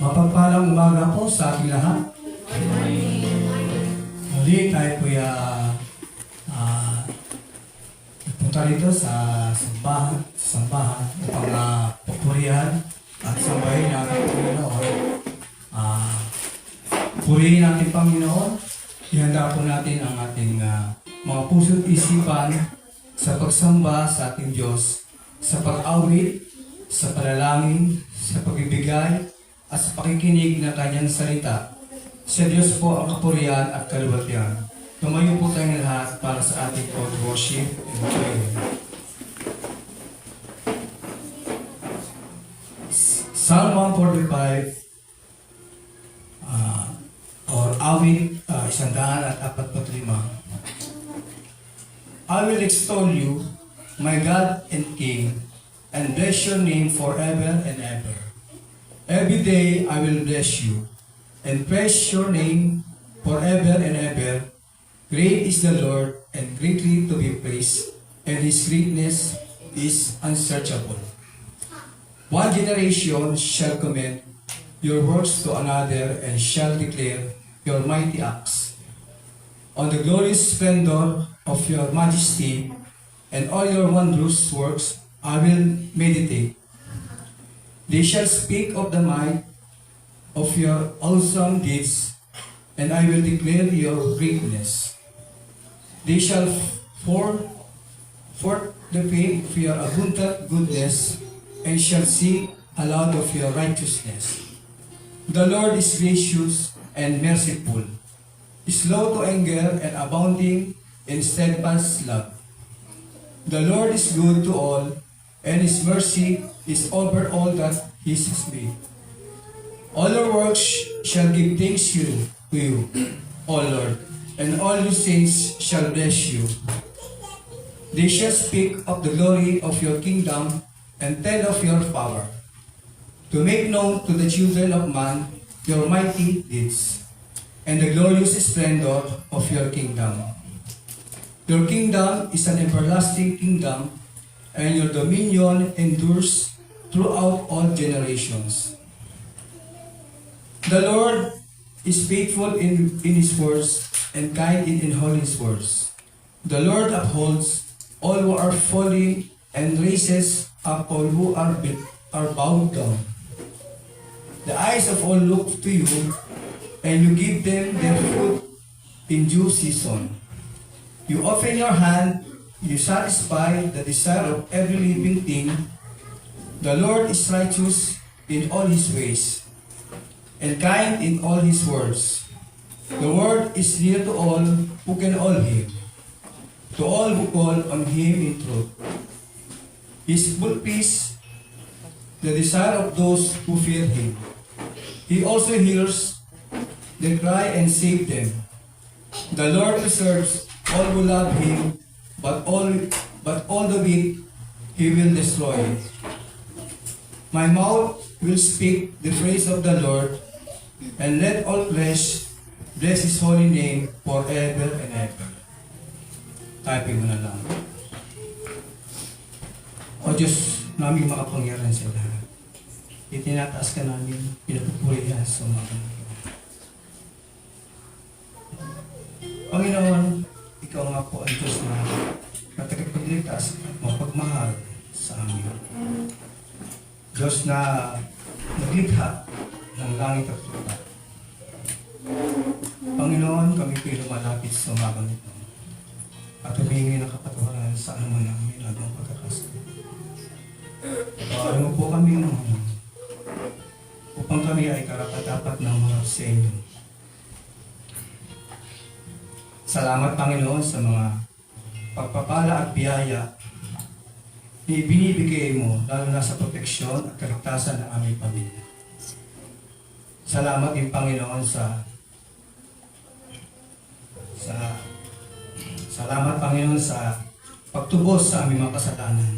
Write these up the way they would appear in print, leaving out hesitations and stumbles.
Mapagpalang umaga po sa ating lahat. Muli tayo po punta rito sa sambahan upang pupurihan at sambahin natin Panginoon. Purihin natin Panginoon. Ihanda po natin ang ating mga puso't isipan sa pagsamba sa ating Diyos, sa pag-awit, sa panalangin, sa pagbibigay, at sa pakikinig ng kanyang salita. Sa Diyos po ang kapurihan at kaluwalhatian. Tumayo po tayong lahat para sa ating worship and prayer. Psalm 145 or awit 145. I will extol you, my God and King, and bless your name forever and ever. Every day I will bless you and praise your name forever and ever. Great is the Lord and greatly to be praised, and his greatness is unsearchable. One generation shall commend your works to another and shall declare your mighty acts. On the glorious splendor of your majesty and all your wondrous works I will meditate. They shall speak of the might of your awesome deeds, and I will declare your greatness. They shall pour forth the fame of your abundant goodness, and shall sing aloud of your righteousness. The Lord is gracious and merciful, slow to anger and abounding in steadfast love. The Lord is good to all, and his mercy is over all that he has made. All your works shall give thanks to you, O Lord, and all your saints shall bless you. They shall speak of the glory of your kingdom and tell of your power, to make known to the children of man your mighty deeds, and the glorious splendor of your kingdom. Your kingdom is an everlasting kingdom, and your dominion endures throughout all generations. The Lord is faithful in his words and kind in all his words. The Lord upholds all who are falling and raises up all who are bowed down. The eyes of all look to you, and you give them their food in due season. You open your hand, you satisfy the desire of every living thing. The Lord is righteous in all his ways, and kind in all his words. The word is near to all who can call him, to all who call on him in truth. His full peace, the desire of those who fear him. He also hears their cry and saves them. The Lord preserves all who love him, but all the weak he will destroy. My mouth will speak the praise of the Lord, and let all flesh bless his holy name forever and ever. Typing mo na lang. O Diyos, namin makapangyarihan sa lahat. Itinataas ka namin, pinapupurihan sa mga Panginoon, ikaw nga po ang Diyos na tagapagligtas at mapagmahal sa amin. Diyos na naglikha ng langit at lupa. Panginoon, kami po'y lumalapit sa umagang ito at humingi ng kapatawaran sa anuman namin ginagawang pagkakasala. Patawarin mo po kami upang kami ay karapat-dapat ng mga sa inyo. Salamat Panginoon sa mga pagpapala at biyaya na ibinibigay mo, lalo na sa proteksyon at kaligtasan ng aming pamilya. Salamat din Panginoon salamat Panginoon sa pagtubos sa aming mga kasalanan.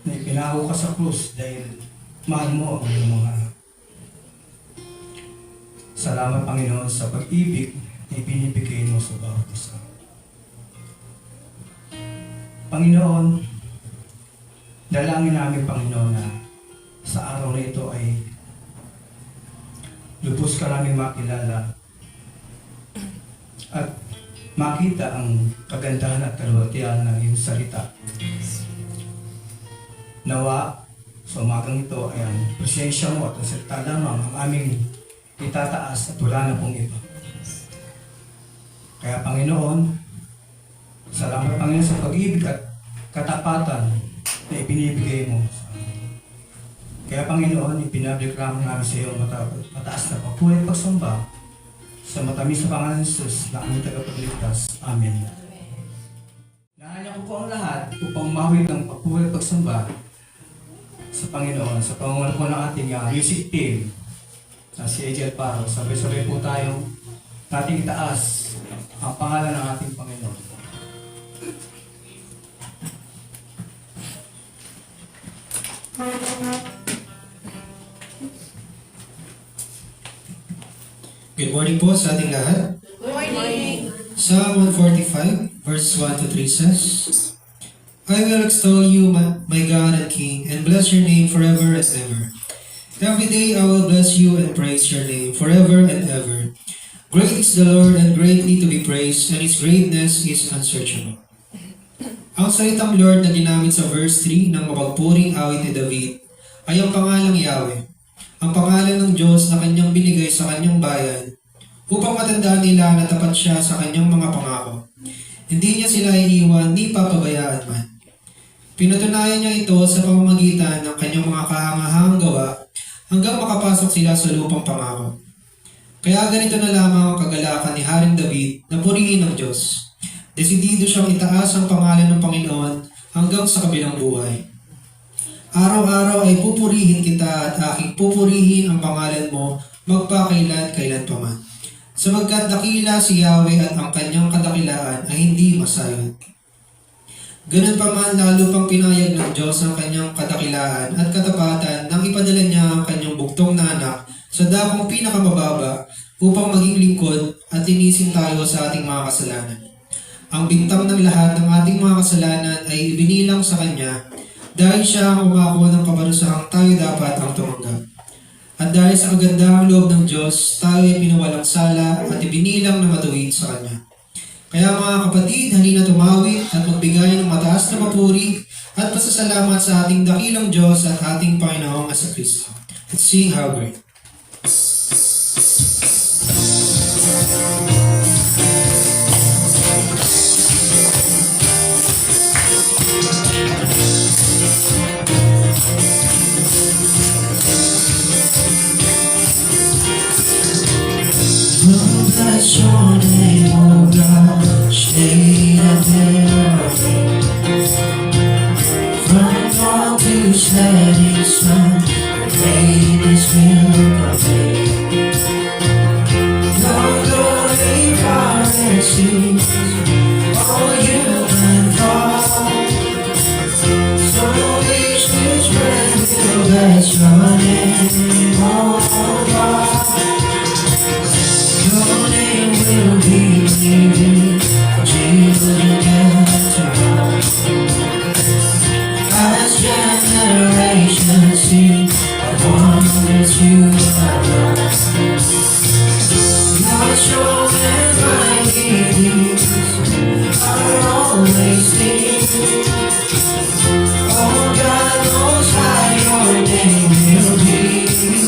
Na ipinaho ka sa krus dahil mahal mo ang iyong mga anak. Salamat Panginoon sa pag-ibig na ibinibigay mo sa bawat isa. Panginoon, dalangin namin Panginoon na sa araw na ito ay lubos ka namin makilala at makita ang kagandahan at kalwatian ng iyong salita. Nawa, sa umagang ito ay ang presensya mo at ang salita lamang ang aming itataas at wala na pong iba. Kaya Panginoon, salamat Panginoon sa pag-ibig at katapatan na ibinibigay mo sa amin. Kaya Panginoon, ipinabiklamo namin sa iyo mataas na papuri at pagsamba sa matamis na pangalan ng Jesus na aming tagapagligtas. Amen. Nahanya ko po ang lahat upang umawit ng papuri at pagsamba sa Panginoon, sa pangunan po ng ating music team na si AJ Alparo. Sabay-sabay po tayong nating itaas ang pangalan ng ating Panginoon. Good morning po sa ating lahat. Good morning. Psalm 145, verse 1 to 3 says, I will extol you, my God and King, and bless your name forever and ever. Every day I will bless you and praise your name forever and ever. Great is the Lord and greatly to be praised, and His greatness is unsearchable. Ang salitang Lord na ginamit sa verse 3 ng mapagpuring awit ni David ay ang pangalang Yahweh, ang pangalan ng Diyos na kanyang binigay sa kanyang bayan upang matandaan nila na tapat siya sa kanyang mga pangako. Hindi niya sila iiwan ni papabayaan man. Pinatunayan niya ito sa pamamagitan ng kanyang mga kahangahangang gawa hanggang makapasok sila sa lupang pangako. Kaya ganito na lamang ang kagalakan ni Haring David na purihin ng Diyos. Desidido siyang itaas ang pangalan ng Panginoon hanggang sa kabilang buhay. Araw-araw ay pupurihin kita at aking pupurihin ang pangalan mo magpakailan-kailan pa man. Sapagkat dakila si Yahweh at ang kanyang kadakilaan ay hindi masayod. Ganun pa man lalo pang pinayag ng Diyos ang kanyang kadakilaan at katapatan nang ipadala niya ang kanyang buktong na anak sa dakong pinakamababa upang maging lingkod at tinisin tayo sa ating mga kasalanan. Ang bintang ng lahat ng ating mga kasalanan ay ibinilang sa kanya dahil siya ang umako ng kaparusahang tayo dapat ang tumanggap. At dahil sa kagandahang loob ng Diyos, tayo ay pinawalang sala at ibinilang na matuwid sa Kanya. Kaya mga kapatid, halina tumawid at magbigay ng mataas na papuri at pasasalamat sa ating dakilang Diyos at ating Panginoong Kristo. Let's sing How Great. Bless your name, O God, shade and heaven. From dawn to setting sun, the greatness will proclaim. Your glory far exceeds all human thought. So each whose breath will bless your name, O God. Your name will be revealed, Jesus again to us. As generations see the wonders you have done. Your strong and mighty deeds are always near. Oh God knows how your name will be revealed.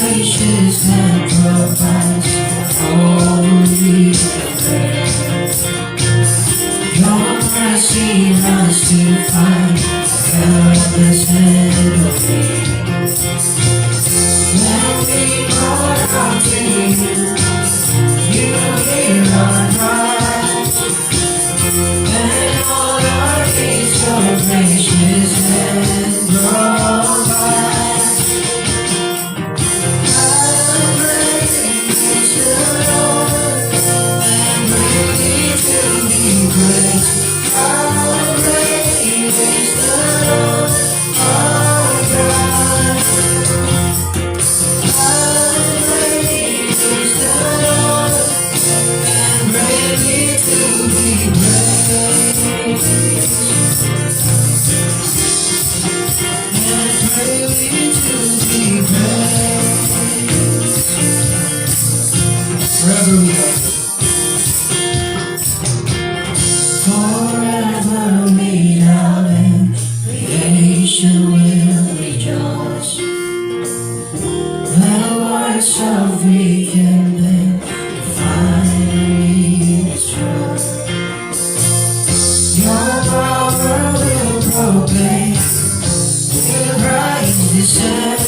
Gracious and provides all we can. Your mercy runs to find helpless and obey. When we call out to you, you hear our cries, and all our needs your gracious Forever we love you. Forever we love and creation will rejoice. The voice of rekindling finally destroy. Your power will proclaim, will rise descend,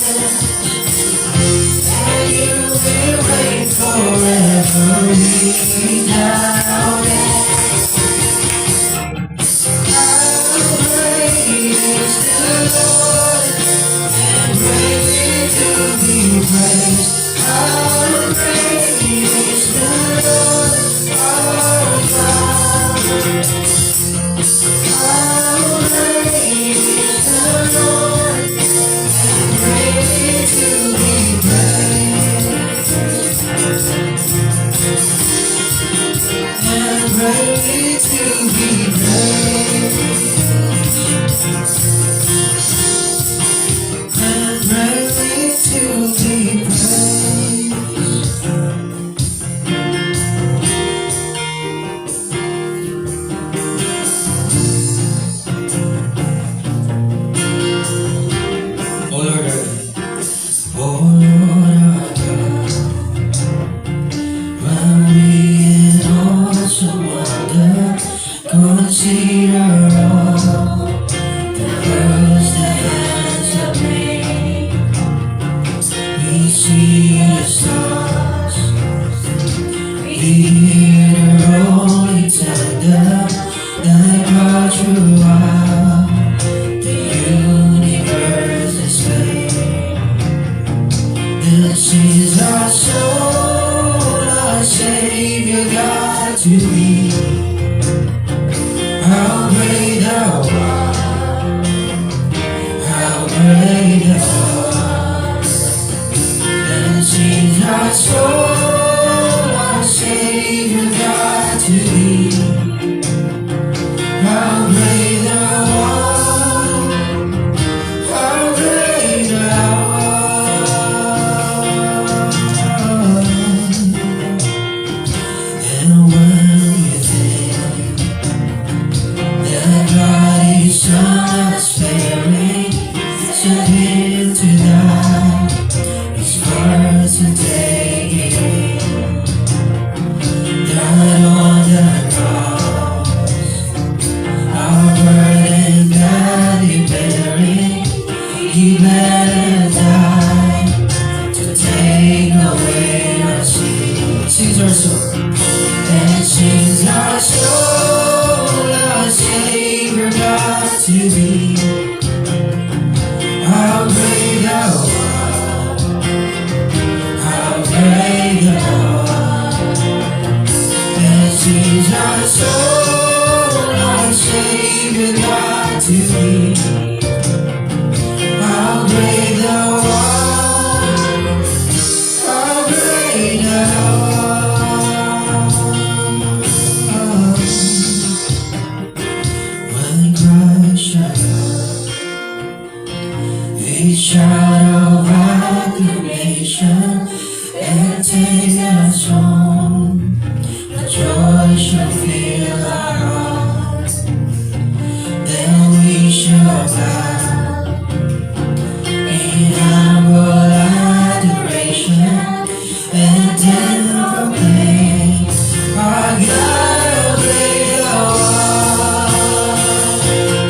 and you will reign forever without end. How great is the Lord, and greatly to be praised. How great is the Lord our God. How great is the Lord, and greatly to be praised. And greatly to be praised. And greatly to be praised. O Lord our God, Oh Lord our God, when we in awesome wonder consider all the worlds that hands have made, we see the stars, we hear the rolling thunder that brought throughout the universe display. This is our soul, our Savior God to thee. How great thou art, how great thou art. This is our soul, our Savior God to thee. How great thou art, how great thou art. And when within the body Son sparing sent him to die, his birth to take it, died on the cross, our burden gladly bearing, he bled and died to take away our sin. sings our soul. And sings our soul, our Savior God to thee. How great thou art, how great thou art. And sings our soul, our Savior God to thee. How great thou art, how great thou art. When Christ shall come, a shout of acclamation, and take us home. The joy shall fill our hearts, then we shall bow in humble adoration, and then proclaim our God, how great thou art.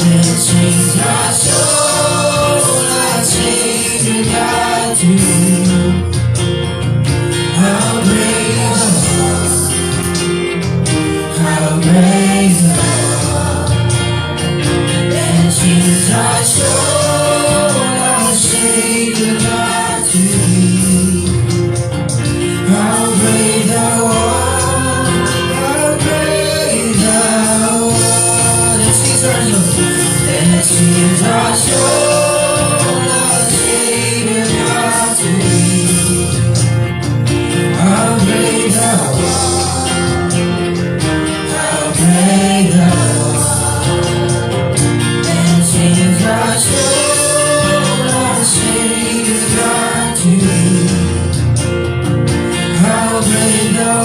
Then sings our soul, our Savior God to thee. How great thou art, how great thou art. Then sings our soul, our Savior God to thee. How great thou art, how great thou art. Then sings our soul, then sings our soul, our Savior God to thee. How great thou art, how great thou art. Then sings our soul, our Savior God to thee. How great thou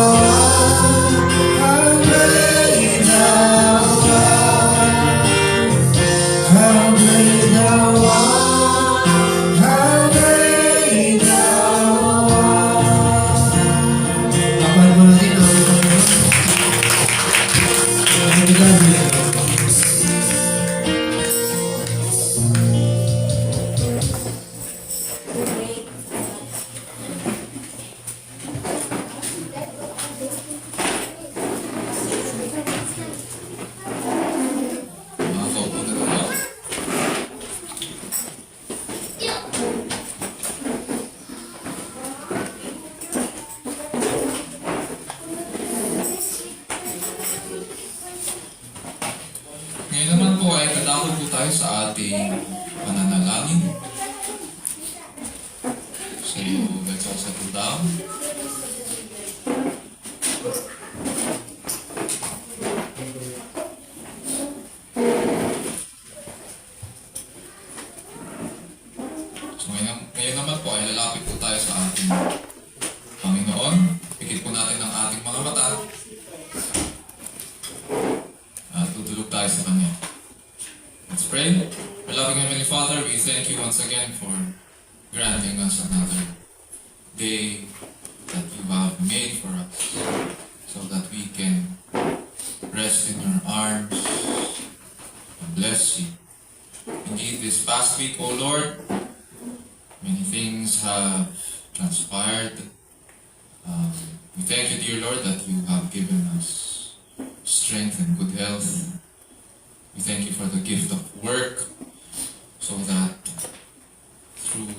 pananalangin. So let's all settle down. So ngayon naman po ay lalapit po tayo sa ating Panginoon. Pikit po natin ang ating mga mata. At tutulog tayo sa Kanya. Let's pray. Our loving Heavenly Father, we thank you once again for granting us another day that you have made for us so that we can rest in your arms and bless you. Indeed, this past week, O Lord, many things have transpired. We thank you, dear Lord, that you have given us strength and good health. We thank you for the gift of work so that through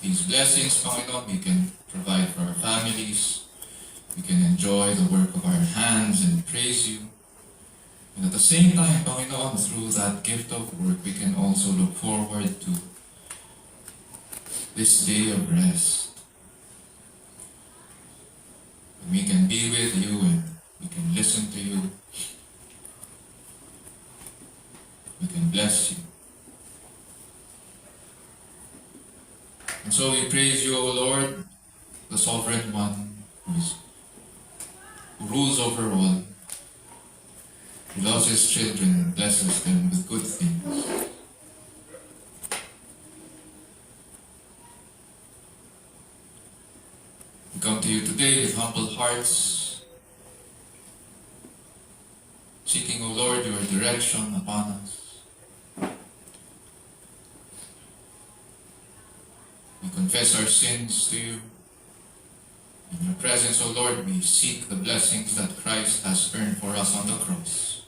these blessings, Panginoon, we can provide for our families. We can enjoy the work of our hands and praise you. And at the same time, Panginoon, through that gift of work, we can also look forward to this day of rest. And we can be with you and we can listen to you. We can bless you. And so we praise you, O Lord, the Sovereign One, who rules over all, who loves his children and blesses them with good things. We come to you today with humble hearts, seeking, O Lord, your direction upon us. We confess our sins to you. In your presence, O Lord, we seek the blessings that Christ has earned for us on the cross.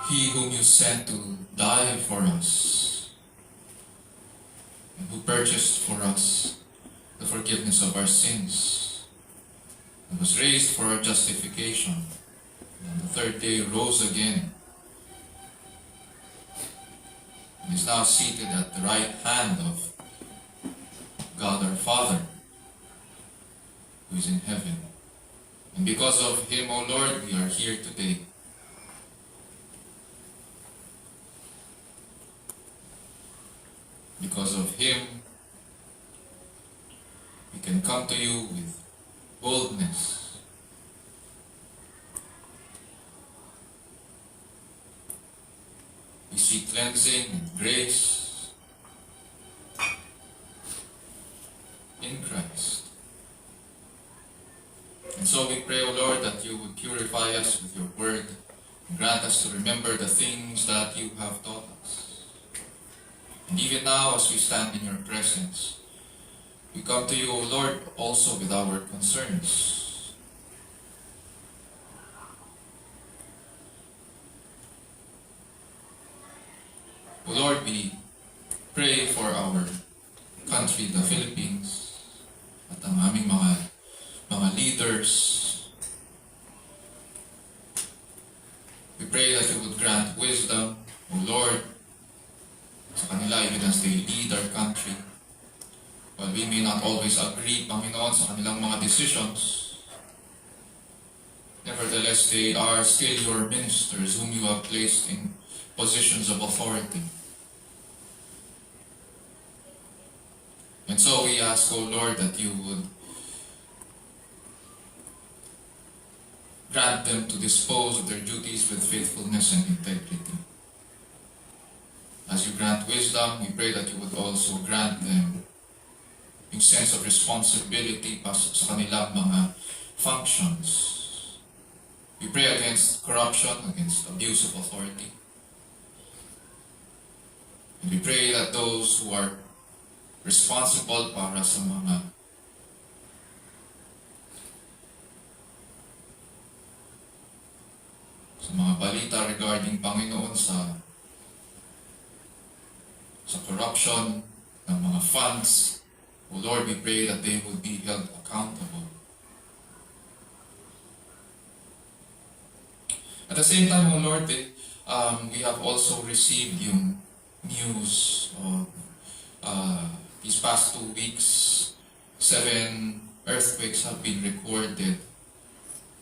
He whom you sent to die for us, and who purchased for us the forgiveness of our sins, and was raised for our justification, and on the third day rose again, and is now seated at the right hand of God our Father, who is in heaven. And because of him, O Lord, we are here today. Because of him, we can come to you with boldness. We seek cleansing and grace in Christ. And so we pray, O Lord, that you would purify us with your word and grant us to remember the things that you have taught us. And even now, as we stand in your presence, we come to you, O Lord, also with our concerns. O Lord, we pray for our country, the Philippines, at ang aming mga leaders. We pray that you would grant wisdom, O Lord, sa kanila even as they lead our country. While we may not always agree, Panginoon, sa kanilang mga decisions, nevertheless, they are still your ministers whom you have placed in positions of authority. And so we ask, O Lord, that you would grant them to dispose of their duties with faithfulness and integrity. As you grant wisdom, we pray that you would also grant them yung sense of responsibility sa kanilang mga functions. We pray against corruption, against abuse of authority. And we pray that those who are responsible para sa mga balita regarding Panginoon sa corruption ng mga funds, O Lord, we pray that they would be held accountable. At the same time, O Lord, we have also received yung news of these past 2 weeks, 7 earthquakes have been recorded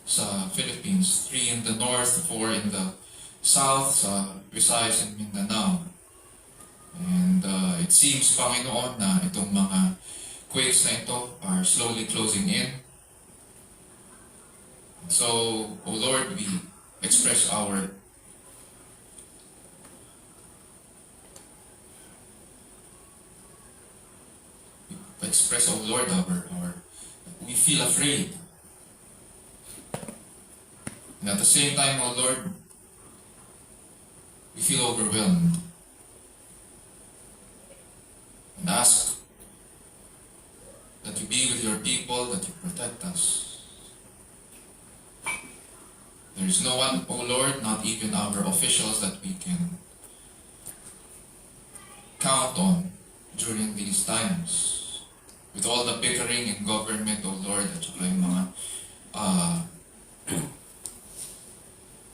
sa Philippines, 3 in the north, 4 in the south, sa Visayas and Mindanao. And it seems, Panginoon, na itong mga quakes na ito are slowly closing in. So, O Lord, we express O Lord, we feel afraid. And at the same time, O Lord, we feel overwhelmed. And ask that you be with your people, that you protect us. There is no one, O Lord, not even our officials, that we can count on during these times. With all the bickering in government, O Lord, at saka yung mga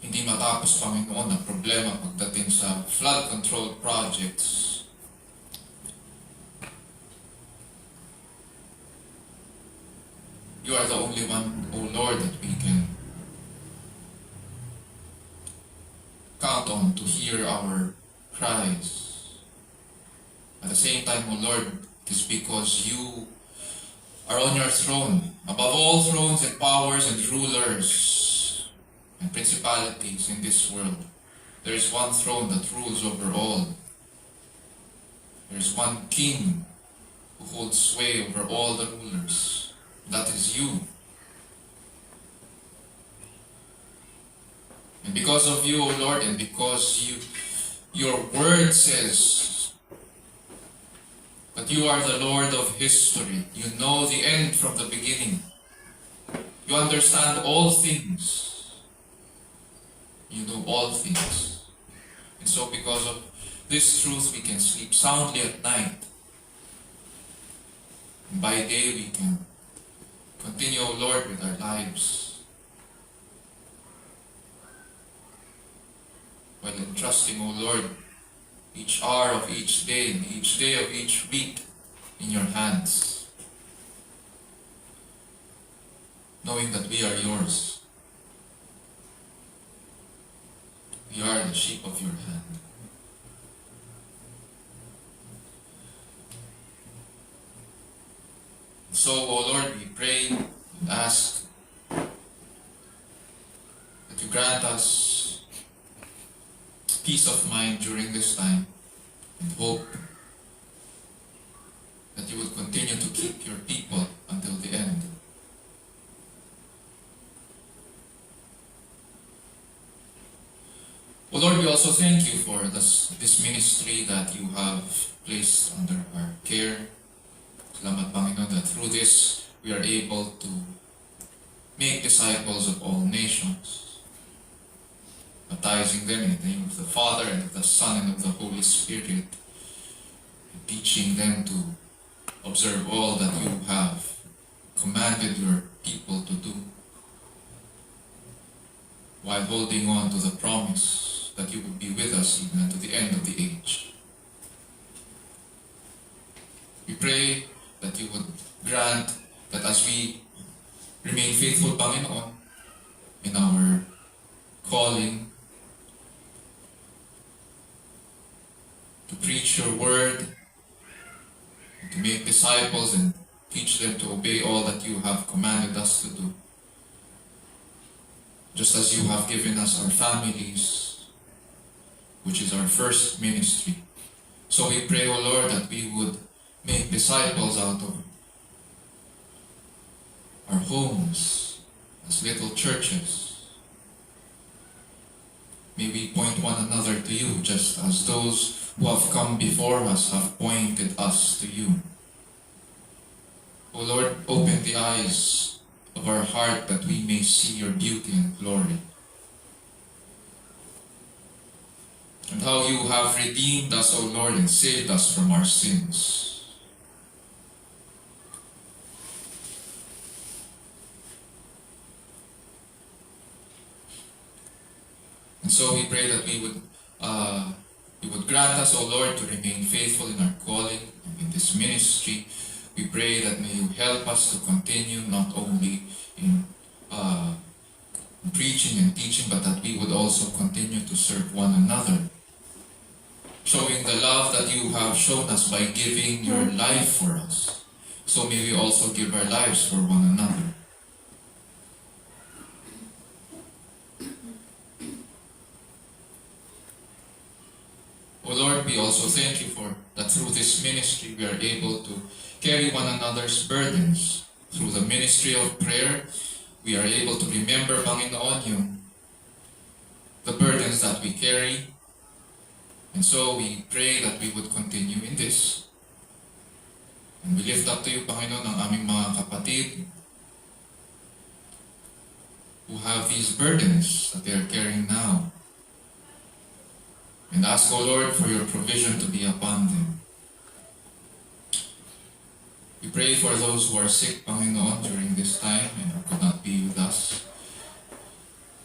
hindi matapos, Panginoon, na problema pagdating sa flood control projects. You are the only one, O Lord, that we can count on to hear our cries. At the same time, O Lord, it is because you are on your throne, above all thrones and powers and rulers and principalities in this world. There is one throne that rules over all. There is one king who holds sway over all the rulers. That is you. And because of you, O Lord, and because your word says that you are the Lord of history, you know the end from the beginning. You understand all things. You know all things. And so because of this truth, we can sleep soundly at night. And by day, we can continue, O Lord, with our lives, while entrusting, O Lord, each hour of each day and each day of each week in your hands, knowing that we are yours. We are the sheep of your hand. So, O Lord, we pray and ask that you grant us peace of mind during this time, and hope that you will continue to keep your people until the end. O Lord, we also thank you for this ministry that you have placed under our care. Salamat, Panginoon, that through this we are able to make disciples of all nations, baptizing them in the name of the Father and of the Son and of the Holy Spirit, and teaching them to observe all that you have commanded your people to do, while holding on to the promise that you will be with us even unto the end of the age. We pray that you would grant that as we remain faithful, Panginoon, in our calling to preach your word, to make disciples and teach them to obey all that you have commanded us to do, just as you have given us our families, which is our first ministry. So we pray, O Lord, that we would make disciples out of our homes as little churches. May we point one another to you, just as those who have come before us have pointed us to you. O Lord, open the eyes of our heart that we may see your beauty and glory, and how you have redeemed us, O Lord, and saved us from our sins. And And so we pray that you would grant us, O Lord, to remain faithful in our calling and in this ministry. We pray that may you help us to continue not only in preaching and teaching, but that we would also continue to serve one another, showing the love that you have shown us by giving your life for us. So may we also give our lives for one another. O Lord, we also thank you for that through this ministry we are able to carry one another's burdens. Through the ministry of prayer, we are able to remember, Panginoon, the burdens that we carry. And so we pray that we would continue in this. And we lift up to you, Panginoon, ang aming mga kapatid who have these burdens that they are carrying now. And ask, O Lord, for your provision to be upon them. We pray for those who are sick, Panginoon, during this time and who could not be with us.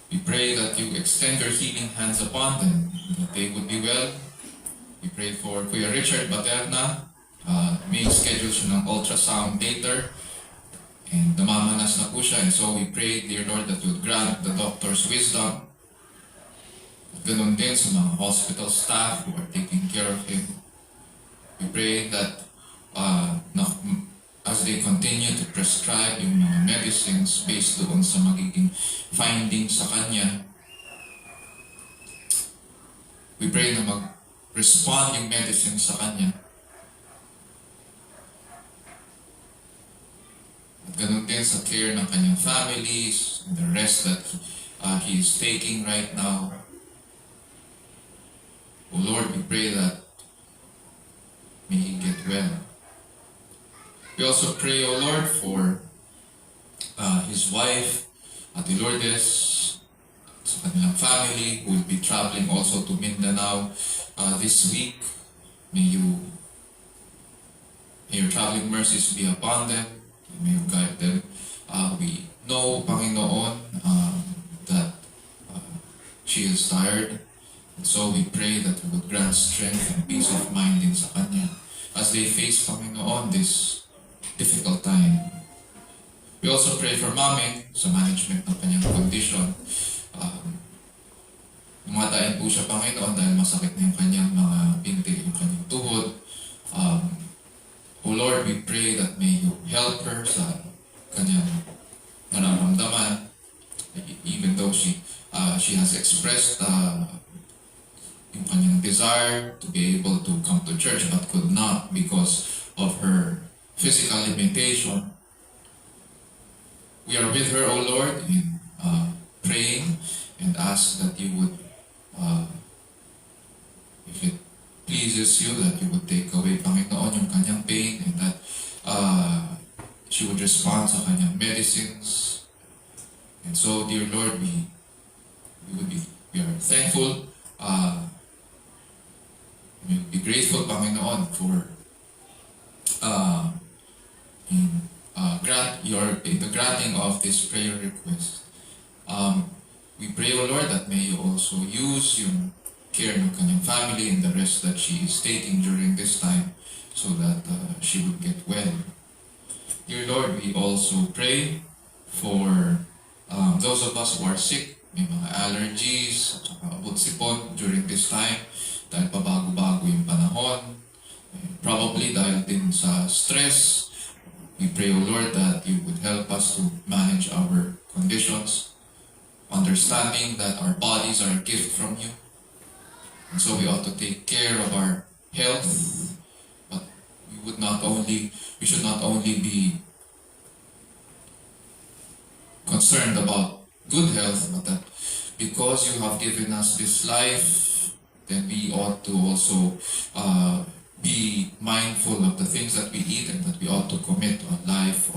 We pray that you extend your healing hands upon them, that they would be well. We pray for Kuya Richard Baterna. May schedule siya ng ultrasound later. And namamanas na po siya. And so we pray, dear Lord, that you would grant the doctor's wisdom. Ganon din sa mga hospital staff who are taking care of him. We pray that as they continue to prescribe yung mga medicines based doon sa magiging findings sa kanya, we pray na mag-respond yung medicine sa kanya. At ganon din sa care ng kanyang families and the rest that he is taking right now. O Lord, we pray that may he get well. We also pray, O Lord, for his wife, Ate Lourdes, sa kanilang family, who will be traveling also to Mindanao this week. May your traveling mercies be upon them. May you guide them. We know, Panginoon, that she is tired. And so we pray that you would grant strength and peace of mind din sa kanya as they face, Panginoon, this difficult time. We also pray for Mami sa management ng kanyang condition. Umatayin po siya, Panginoon, dahil masakit na yung kanyang mga binti, yung kanyang tuhod. O Lord, we pray that may you help her sa kanyang nararamdaman, even though she has expressed yung kanyang desire to be able to come to church but could not because of her physical limitation. We are with her, O Lord, in praying and ask that you would, if it pleases you, that you would take away, Panginoon, yung kanyang pain and that she would respond sa kanyang medicines. And so, dear Lord, we are thankful. We will be grateful, Panginoon, for in the granting of this prayer request. We pray, O Lord, that may you also use yung care ng kanyang family and the rest that she is taking during this time so that she would get well. Dear Lord, we also pray for those of us who are sick, may mga allergies, at saka butsipon during this time, dahil pabago-bago yung panahon, probably dahil din sa stress. We pray, O Lord, that you would help us to manage our conditions, understanding that our bodies are a gift from you. And so we ought to take care of our health, but we should not only be concerned about good health, but that because you have given us this life, then we ought to also be mindful of the things that we eat and that we ought to commit to a life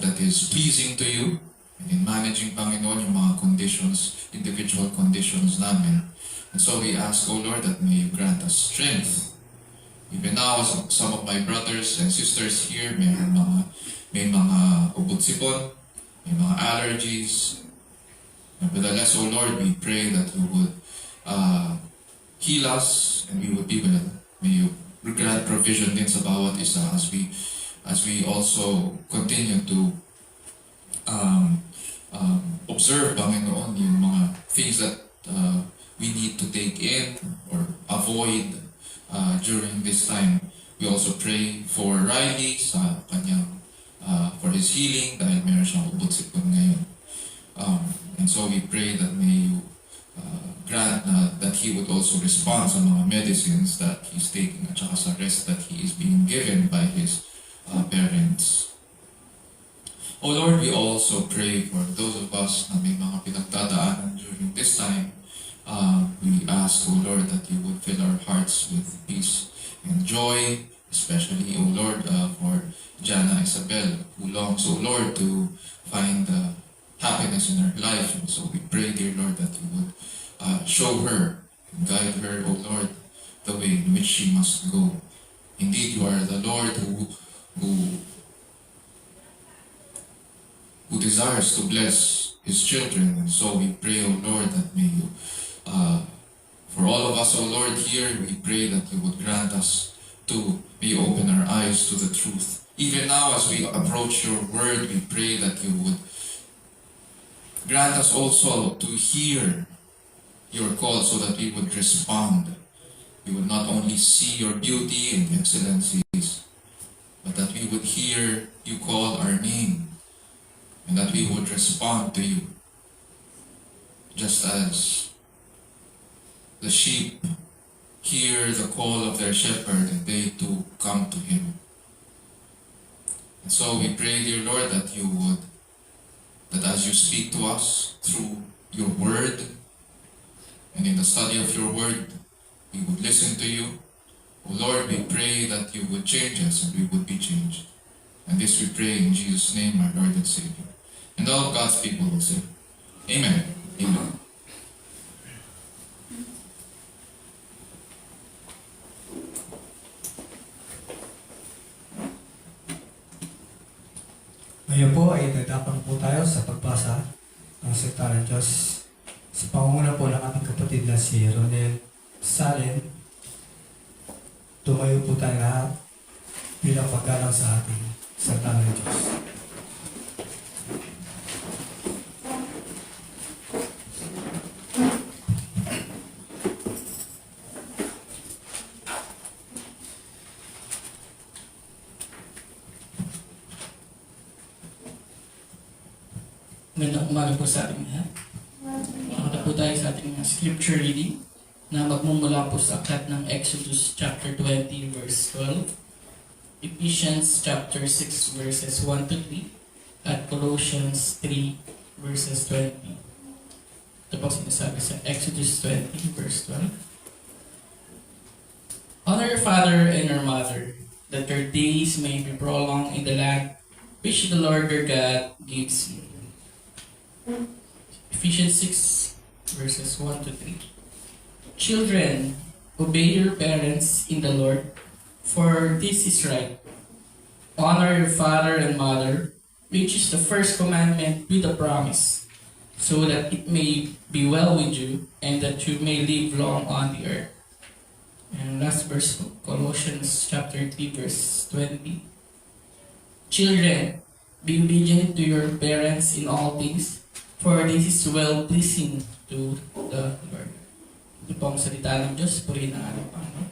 that is pleasing to you. And in managing, Panginoon, yung mga conditions, individual conditions namin. And so we ask, O Lord, that may you grant us strength. Even now, some of my brothers and sisters here may mga ubutsipon, may mga allergies. Nevertheless, O Lord, we pray that you would heal us and we would be well. May you grant provision din sa bawat isa as we also continue to observe, Panginoon, yung mga things that we need to take in or avoid during this time. We also pray for Riley sa kanyang for his healing dahil meron siyang ubot-sipon ngayon. And so we pray that may you grant that he would also respond sa mga medicines that he's taking at saka sa rest that he is being given by his parents. O Lord, we also pray for those of us na may mga pinagdadaanan during this time. We ask, O Lord, that you would fill our hearts with peace and joy, especially, O Lord, for Jana Isabel, who longs, O Lord, to find happiness in her life. And so we pray, dear Lord, that you would show her and guide her, O Lord, the way in which she must go. Indeed, you are the Lord who desires to bless his children. And so we pray, O Lord, that may you, for all of us, O Lord, here, we pray that you would grant us to may you open our eyes to the truth. Even now, as we approach your word, we pray that you would grant us also to hear your call so that we would respond. We would not only see your beauty and excellencies, but that we would hear you call our name and that we would respond to you. Just as the sheep hear the call of their shepherd and they too come to him. And so we pray, dear Lord, that you would, that as you speak to us through your word and in the study of your word, we would listen to you. O Lord, we pray that you would change us and we would be changed. And this we pray in Jesus' name, our Lord and Savior. And all of God's people will say, Amen. Amen. Ngayon po ay dadapang po tayo sa pagbasa ng salita ng Diyos sa pangunguna po ng ating kapatid na si Ronel Salen. Tumayo po tayo lahat bilang paggalang sa ating salita ng Diyos. Magandang umaga po sa ating lahat. Makakita po tayo sa ating scripture reading na magmumula po sa aklat ng Exodus chapter 20 verse 12, Ephesians chapter 6 verses 1 to 3, at Colossians 3 verses 20. Ito po sinasabi sa Exodus 20 verse 12. Honor your father and your mother, that your days may be prolonged in the land which the Lord your God gives you. Ephesians 6 verses 1 to 3. Children, obey your parents in the Lord, for this is right. Honor your father and mother, which is the first commandment with a promise, so that it may be well with you and that you may live long on the earth. And last verse, Colossians chapter 3 verse 20. Children, be obedient to your parents in all things, for this is well-pleasing to the Lord. Ito po ang salita ng Diyos, purihin ang ating Panginoon.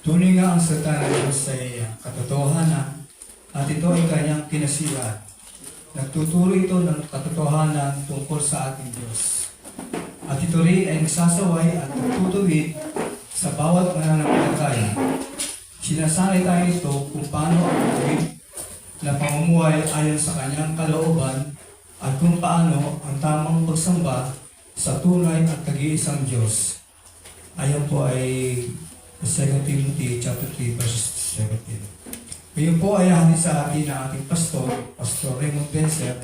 Tunay nga ang salita ng Diyos ay katotohanan at ito ay kanyang kinasiyahan. Nagtuturo ito ng katotohanan tungkol sa ating Diyos. At ito rin ay nagsasaway at nagtutuwid sa bawat mananampalataya. Sinasanay tayo ito kung paano ang tuwid na pamumuhay ayon sa kanyang kalooban at kung paano ang tamang pagsamba sa tunay at tag-iisang Diyos. Ayon po ay 2 Timothy chapter 3 verse 17. Ngayon po ay hanin sa atin ang ating Pastor Raymond Benser,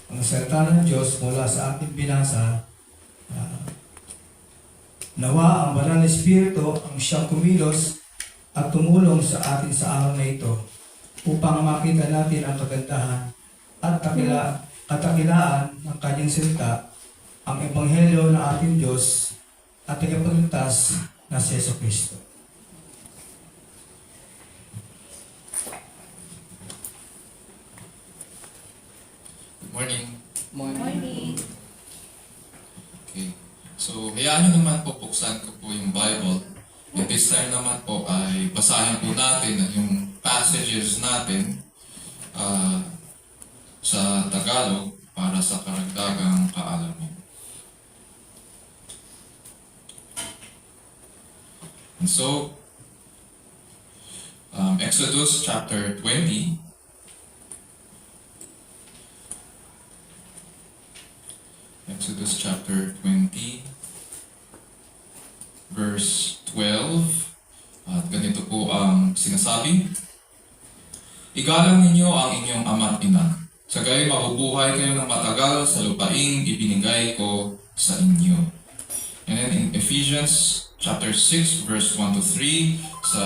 ang salita ng Diyos mula sa ating binasa Nawa ang banal na Espiritu ang siyang kumilos at tumulong sa atin sa araw na ito upang makita natin ang kagandahan at katakilaan ng kanyang salita, ang Ebanghelyo ng ating Diyos at tagapagligtas na si Yesu Kristo. Good morning. Morning. Okay. So, hayaan nyo naman po, buksan ko po yung Bible. At this time naman po ay basahin po natin yung passages natin sa Tagalog para sa karagdagang kaalaman. And so, Exodus chapter 20. Exodus chapter 20, verse 12. At ganito po ang sinasabi. Igalang ninyo ang inyong ama at ina. Sa gayon mabubuhay kayo ng matagal sa lupaing ibinigay ko sa inyo. And then in Ephesians chapter 6, verse 1 to 3, sa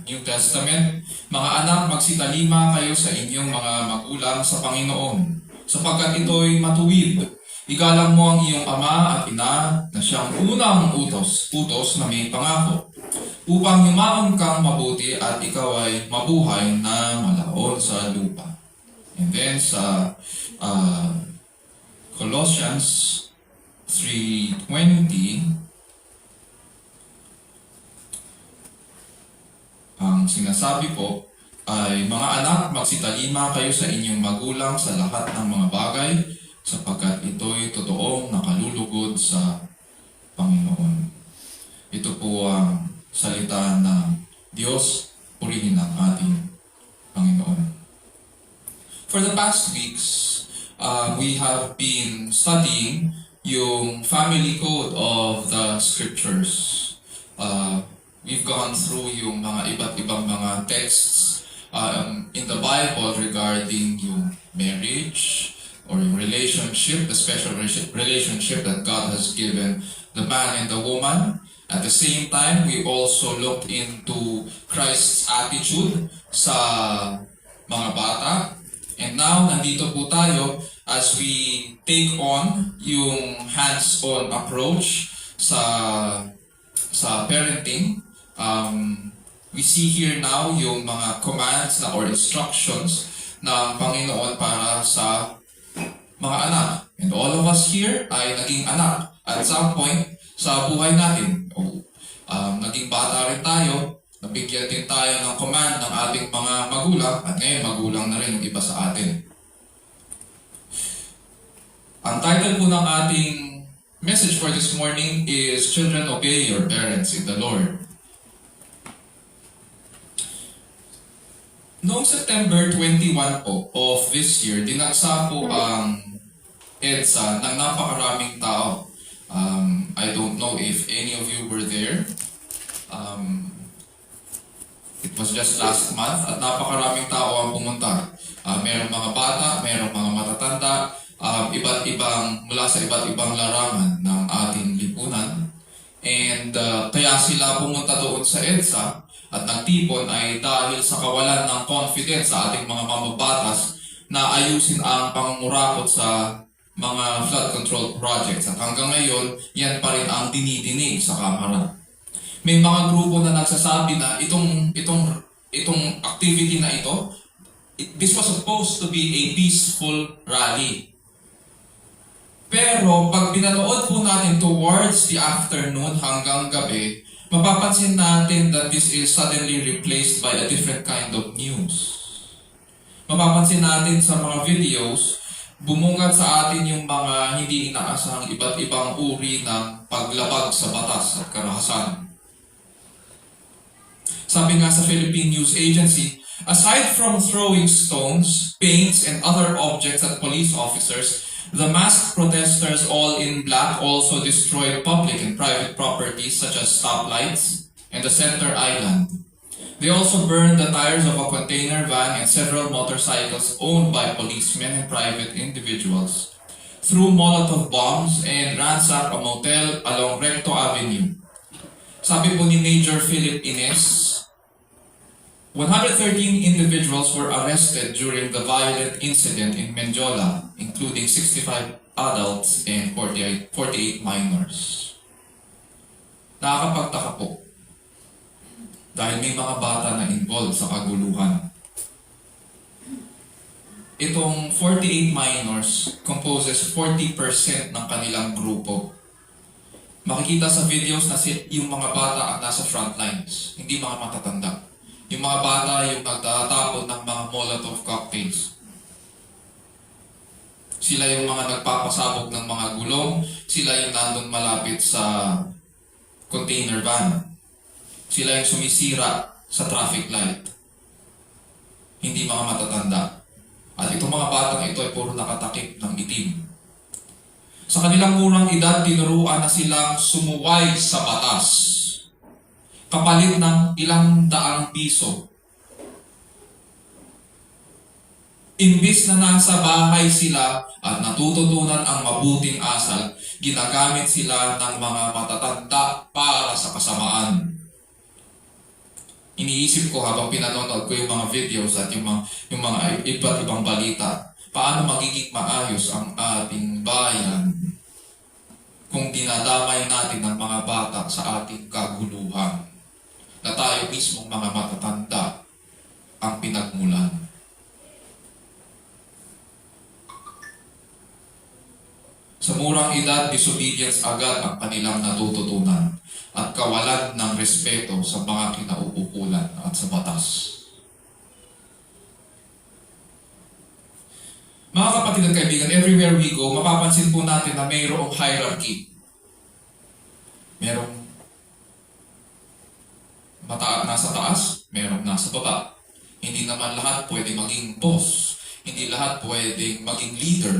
New Testament, mga anak, magsitalima kayo sa inyong mga magulang sa Panginoon, sapagkat ito'y matuwid. Igalang mo ang iyong ama at ina na siyang unang utos na may pangako, upang yumaon kang mabuti at ikaw ay mabuhay na malaon sa lupa. And then sa Colossians 3:20, ang sinasabi po ay, mga anak, magsitalima kayo sa inyong magulang sa lahat ng mga bagay, sapagkat ito'y totoong nakalulugod sa Panginoon. Ito po ang salita ng Diyos, purihin ang ating Panginoon. For the past weeks, we have been studying yung family code of the scriptures. We've gone through yung mga iba't ibang mga texts in the Bible regarding yung marriage, or yung relationship, the special relationship that God has given the man and the woman. At the same time, we also looked into Christ's attitude sa mga bata. And now, nandito po tayo as we take on yung hands-on approach sa parenting. We see here now yung mga commands or instructions ng Panginoon para sa mga anak. And all of us here ay naging anak at some point sa buhay natin. Naging bata rin tayo, nabigyan din tayo ng command ng ating mga magulang, at ngayon magulang na rin yung iba sa atin. Ang title po ng ating message for this morning is Children, Obey Your Parents in the Lord. Noong September 21 po of this year, dinagsa po ang EDSA ng napakaraming tao. I don't know if any of you were there. It was just last month at napakaraming tao ang pumunta. Merong mga bata, merong mga matatanda, mula sa iba't ibang larangan ng ating lipunan. And kaya sila pumunta doon sa EDSA at nagtipon ay dahil sa kawalan ng confidence sa ating mga mamabatas na ayusin ang pangungurakot sa mga flood control projects. At hanggang ngayon, yan pa rin ang dinidinig sa Kamara. May mga grupo na nagsasabi na itong activity na ito, this was supposed to be a peaceful rally. Pero pag binanood po natin towards the afternoon hanggang gabi, mapapansin natin that this is suddenly replaced by a different kind of news. Mapapansin natin sa mga videos, bumungad sa atin yung mga hindi inaasahang iba't ibang uri ng paglabag sa batas at karahasan. Sabi nga sa Philippine News Agency, aside from throwing stones, paints, and other objects at police officers, the masked protesters, all in black, also destroyed public and private properties such as stoplights and the center island. They also burned the tires of a container van and several motorcycles owned by policemen and private individuals. threw Molotov bombs and ransacked a motel along Recto Avenue. Sabi po ni Major Philip Ines, 113 individuals were arrested during the violent incident in Menjola, including 65 adults and 48 minors. Nakakapagtaka po dahil may mga bata na involved sa kaguluhan. Itong 48 minors composes 40% ng kanilang grupo. Makikita sa videos na yung mga bata ang nasa front lines, hindi mga matatanda. Yung mga bata yung nagtatapon ng mga Molotov cocktails. Sila yung mga nagpapasabog ng mga gulong, sila yung nandun malapit sa container van. Sila yung sumisira sa traffic light. Hindi mga matatanda. At itong mga batang ito ay puro nakatakip ng itim. Sa kanilang murang edad, tinuruan na silang sumuway sa batas. Kapalit ng ilang daang piso. Imbis na nasa bahay sila at natututunan ang mabuting asal, ginagamit sila ng mga matatanda para sa kasamaan. Iniisip ko habang pinanonood ko yung mga videos at yung mga iba't ibang balita, paano magiging maayos ang ating bayan kung dinadamay natin ang mga bata sa ating kaguluhan na tayo mismong mga matatanda ang pinagmulan. Sa murang edad, disobedience agad ang kanilang natututunan at kawalan ng respeto sa mga kinauukulan at sa batas. Mga kapatid at kaibigan, everywhere we go, mapapansin po natin na mayroong hierarchy. Merong nasa taas, merong nasa baba. Hindi naman lahat pwede maging boss. Hindi lahat pwede maging leader.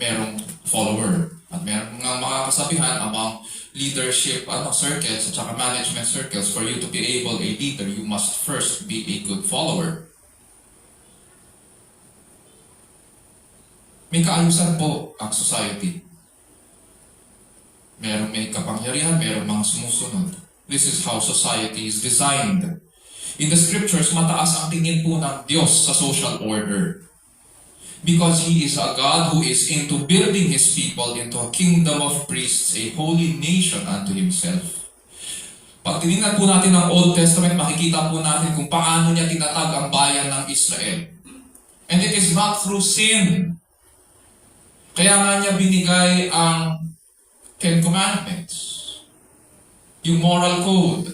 Merong follower. At merong mga kasabihan among leadership circles at saka management circles. For you to be able a leader, you must first be a good follower. May kaayusan po ang society. Merong may kapangyarihan, merong mga sumusunod. This is how society is designed. In the scriptures, mataas ang tingin po ng Diyos sa social order. Because He is a God who is into building His people into a kingdom of priests, a holy nation unto Himself. Pag tinignan po natin ang Old Testament, makikita po natin kung paano niya tinatag ang bayan ng Israel. And it is not through sin. Kaya nga niya binigay ang Ten Commandments, yung moral code.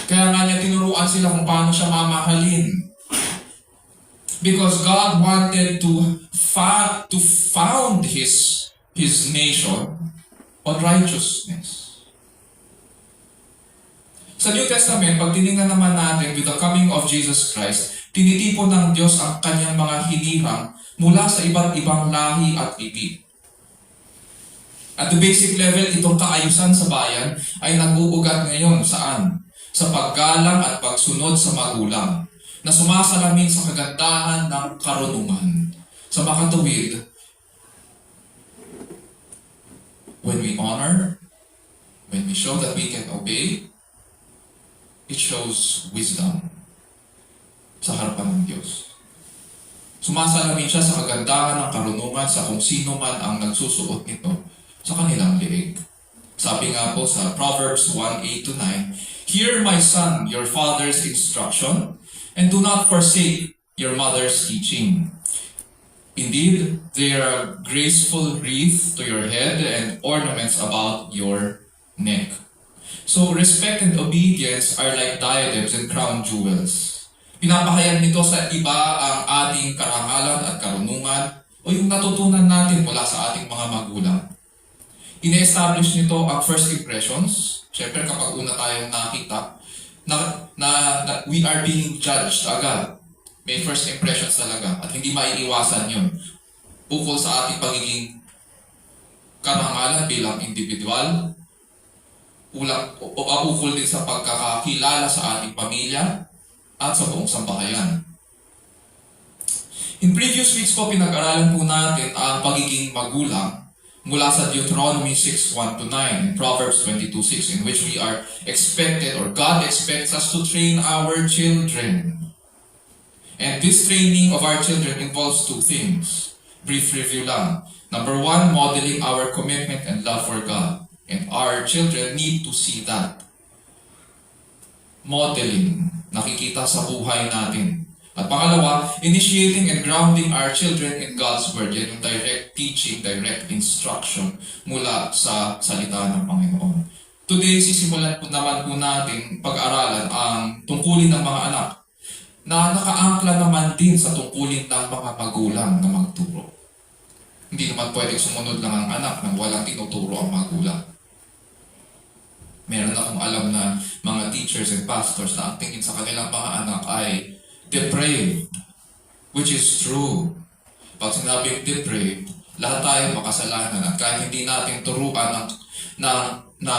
Kaya nga niya tinuruan sila kung paano siya mamahalin. Because God wanted to found His nation on righteousness. Sa New Testament, pag tinignan naman natin with the coming of Jesus Christ, tinitipon ng Diyos ang kanyang mga hinirang mula sa iba't ibang lahi at ipi. At the basic level, itong kaayusan sa bayan ay nag-uugat ngayon saan? Sa paggalang at pagsunod sa magulang, na sumasalamin sa kagandahan ng karunungan. Sa makatuwid, when we honor, when we show that we can obey, it shows wisdom sa harapan ng Diyos. Sumasalamin siya sa kagandahan ng karunungan sa kung sino man ang nagsusuot nito sa kanilang liig. Sabi nga po sa Proverbs 1:8-9, "Hear, my son, your father's instruction, and do not forsake your mother's teaching. Indeed, they are a graceful wreath to your head and ornaments about your neck." So, respect and obedience are like diadems and crown jewels. Pinapahayag nito sa iba ang ating karangalan at karunungan o yung natutunan natin mula sa ating mga magulang. Ine-establish nito ang first impressions. Siyempre, kapag una tayong nakita na we are being judged agad, may first impressions talaga at hindi maiiwasan yun. Ukol sa ating pagiging karangalan bilang individual, ukol din sa pagkakakilala sa ating pamilya at sa buong sambahayan. In previous weeks po, pinag-aralan po natin ang pagiging magulang mula sa Deuteronomy 6:1-9 and Proverbs 22:6, in which we are expected, or God expects us to train our children. And this training of our children involves two things. Brief review lang. Number one, modeling our commitment and love for God. And our children need to see that. Modeling, nakikita sa buhay natin. At pangalawa, initiating and grounding our children in God's Word. Yan yung direct teaching, direct instruction mula sa salita ng Panginoon. Today, sisimulan po naman po natin pag-aralan ang tungkulin ng mga anak na nakaangkla naman din sa tungkulin ng mga magulang na magturo. Hindi naman pwedeng sumunod lang ang anak nang walang tinuturo ang magulang. Meron akong alam na mga teachers and pastors na ang tingin sa kanilang mga anak ay depraved, which is true. Pag sinabing depraved, lahat tayo makasalanan at kahit hindi natin turuan ng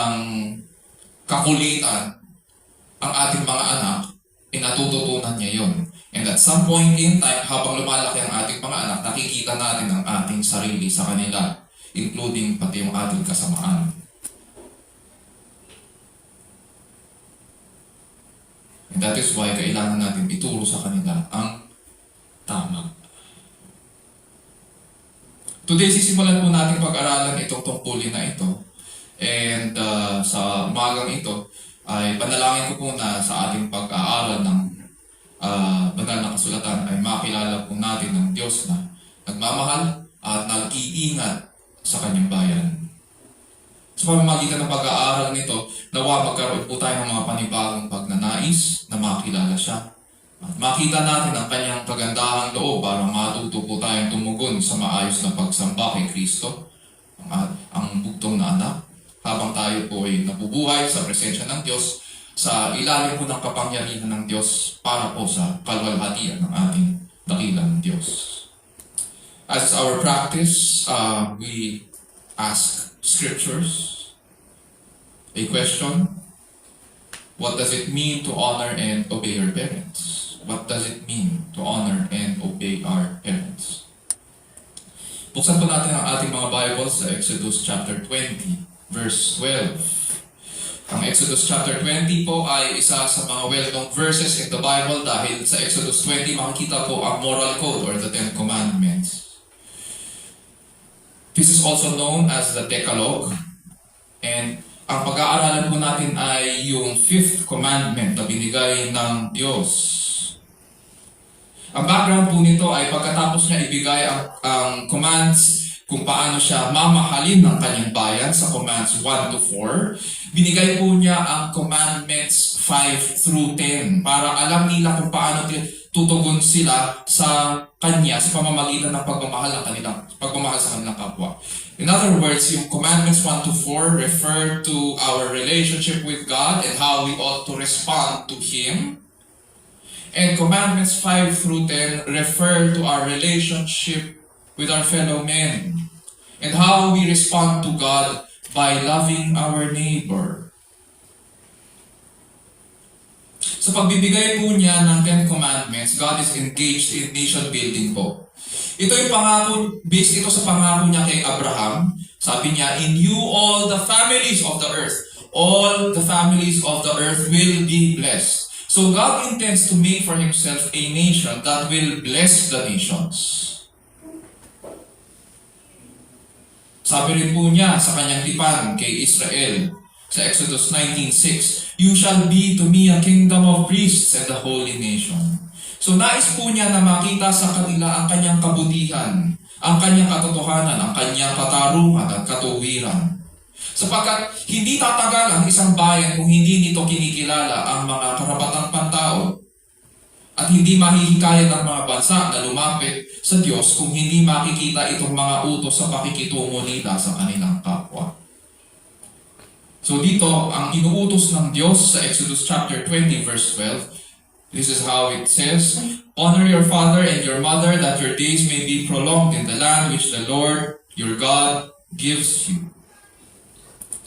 kakulitan ang ating mga anak, natututunan niya yon. And at some point in time, habang lumalaki ang ating mga anak, nakikita natin ang ating sarili sa kanila, including pati yung ating kasamaan. And that is why kailangan natin ituro sa kanila ang tama. Today, sisimulan po natin pag-aralan itong tungkulin na ito. And sa umagang ito, ay panalangin ko po na sa ating pag-aaral ng banal na kasulatan ay makilala po natin ng Diyos na nagmamahal at nag-iingat sa kanyang bayan. Sa pamamagitan ng pag-aaral nito, nawa magkaroon po tayo ng mga panibagong pagnanais na makilala siya. At makita natin ang kanyang kagandahang loob para matuto po tayong tumugon sa maayos na pagsamba kay Kristo, ang bugtong na anak, habang tayo po ay nabubuhay sa presensya ng Diyos, sa ilalim po ng kapangyarihan ng Diyos para po sa kalwalhatian ng ating dakilang Diyos. As our practice, we ask scriptures a question: what does it mean to honor and obey your parents? What does it mean to honor and obey our parents? Buksan po natin ang ating mga Bibles sa Exodus chapter 20, verse 12. Ang Exodus chapter 20 po ay isa sa mga well-known verses in the Bible dahil sa Exodus 20 makikita po ang moral code or the Ten Commandments. This is also known as the Decalogue. And ang pag-aaralan po natin ay yung fifth commandment na binigay ng Diyos. Ang background po nito ay pagkatapos niya ibigay ang commands kung paano siya mamahalin ng kanyang bayan sa commands 1 to 4, binigay po niya ang commandments 5 through 10 para alam nila kung paano tutugon sila sa kanya sa pamamagitan ng pagmamahal sa kanilang kapwa. In other words, yung commandments 1 to 4 refer to our relationship with God and how we ought to respond to Him. And commandments 5 through 10 refer to our relationship with our fellow men and how we respond to God by loving our neighbor. Sa pagbibigay po niya ng Ten Commandments, God is engaged in nation building po. Ito yung pangako, based ito sa pangako niya kay Abraham. Sabi niya, in you all the families of the earth will be blessed. So God intends to make for Himself a nation that will bless the nations. Sabi rin po niya sa kanyang tipan kay Israel sa Exodus 19:6, you shall be to me a kingdom of priests and a holy nation. So nais po niya na makita sa kanila ang kanyang kabutihan, ang kanyang katotohanan, ang kanyang katarungan at katuwiran. Sapagkat hindi tatagal ang isang bayan kung hindi nito kinikilala ang mga karapatang pantao at hindi mahihikayat ang mga bansa na lumapit sa Diyos kung hindi makikita itong mga utos sa pakikitungo nila sa kanilang kapwa. So dito, ang inuutos ng Diyos sa Exodus chapter 20 verse 12, this is how it says, honor your father and your mother that your days may be prolonged in the land which the Lord your God gives you.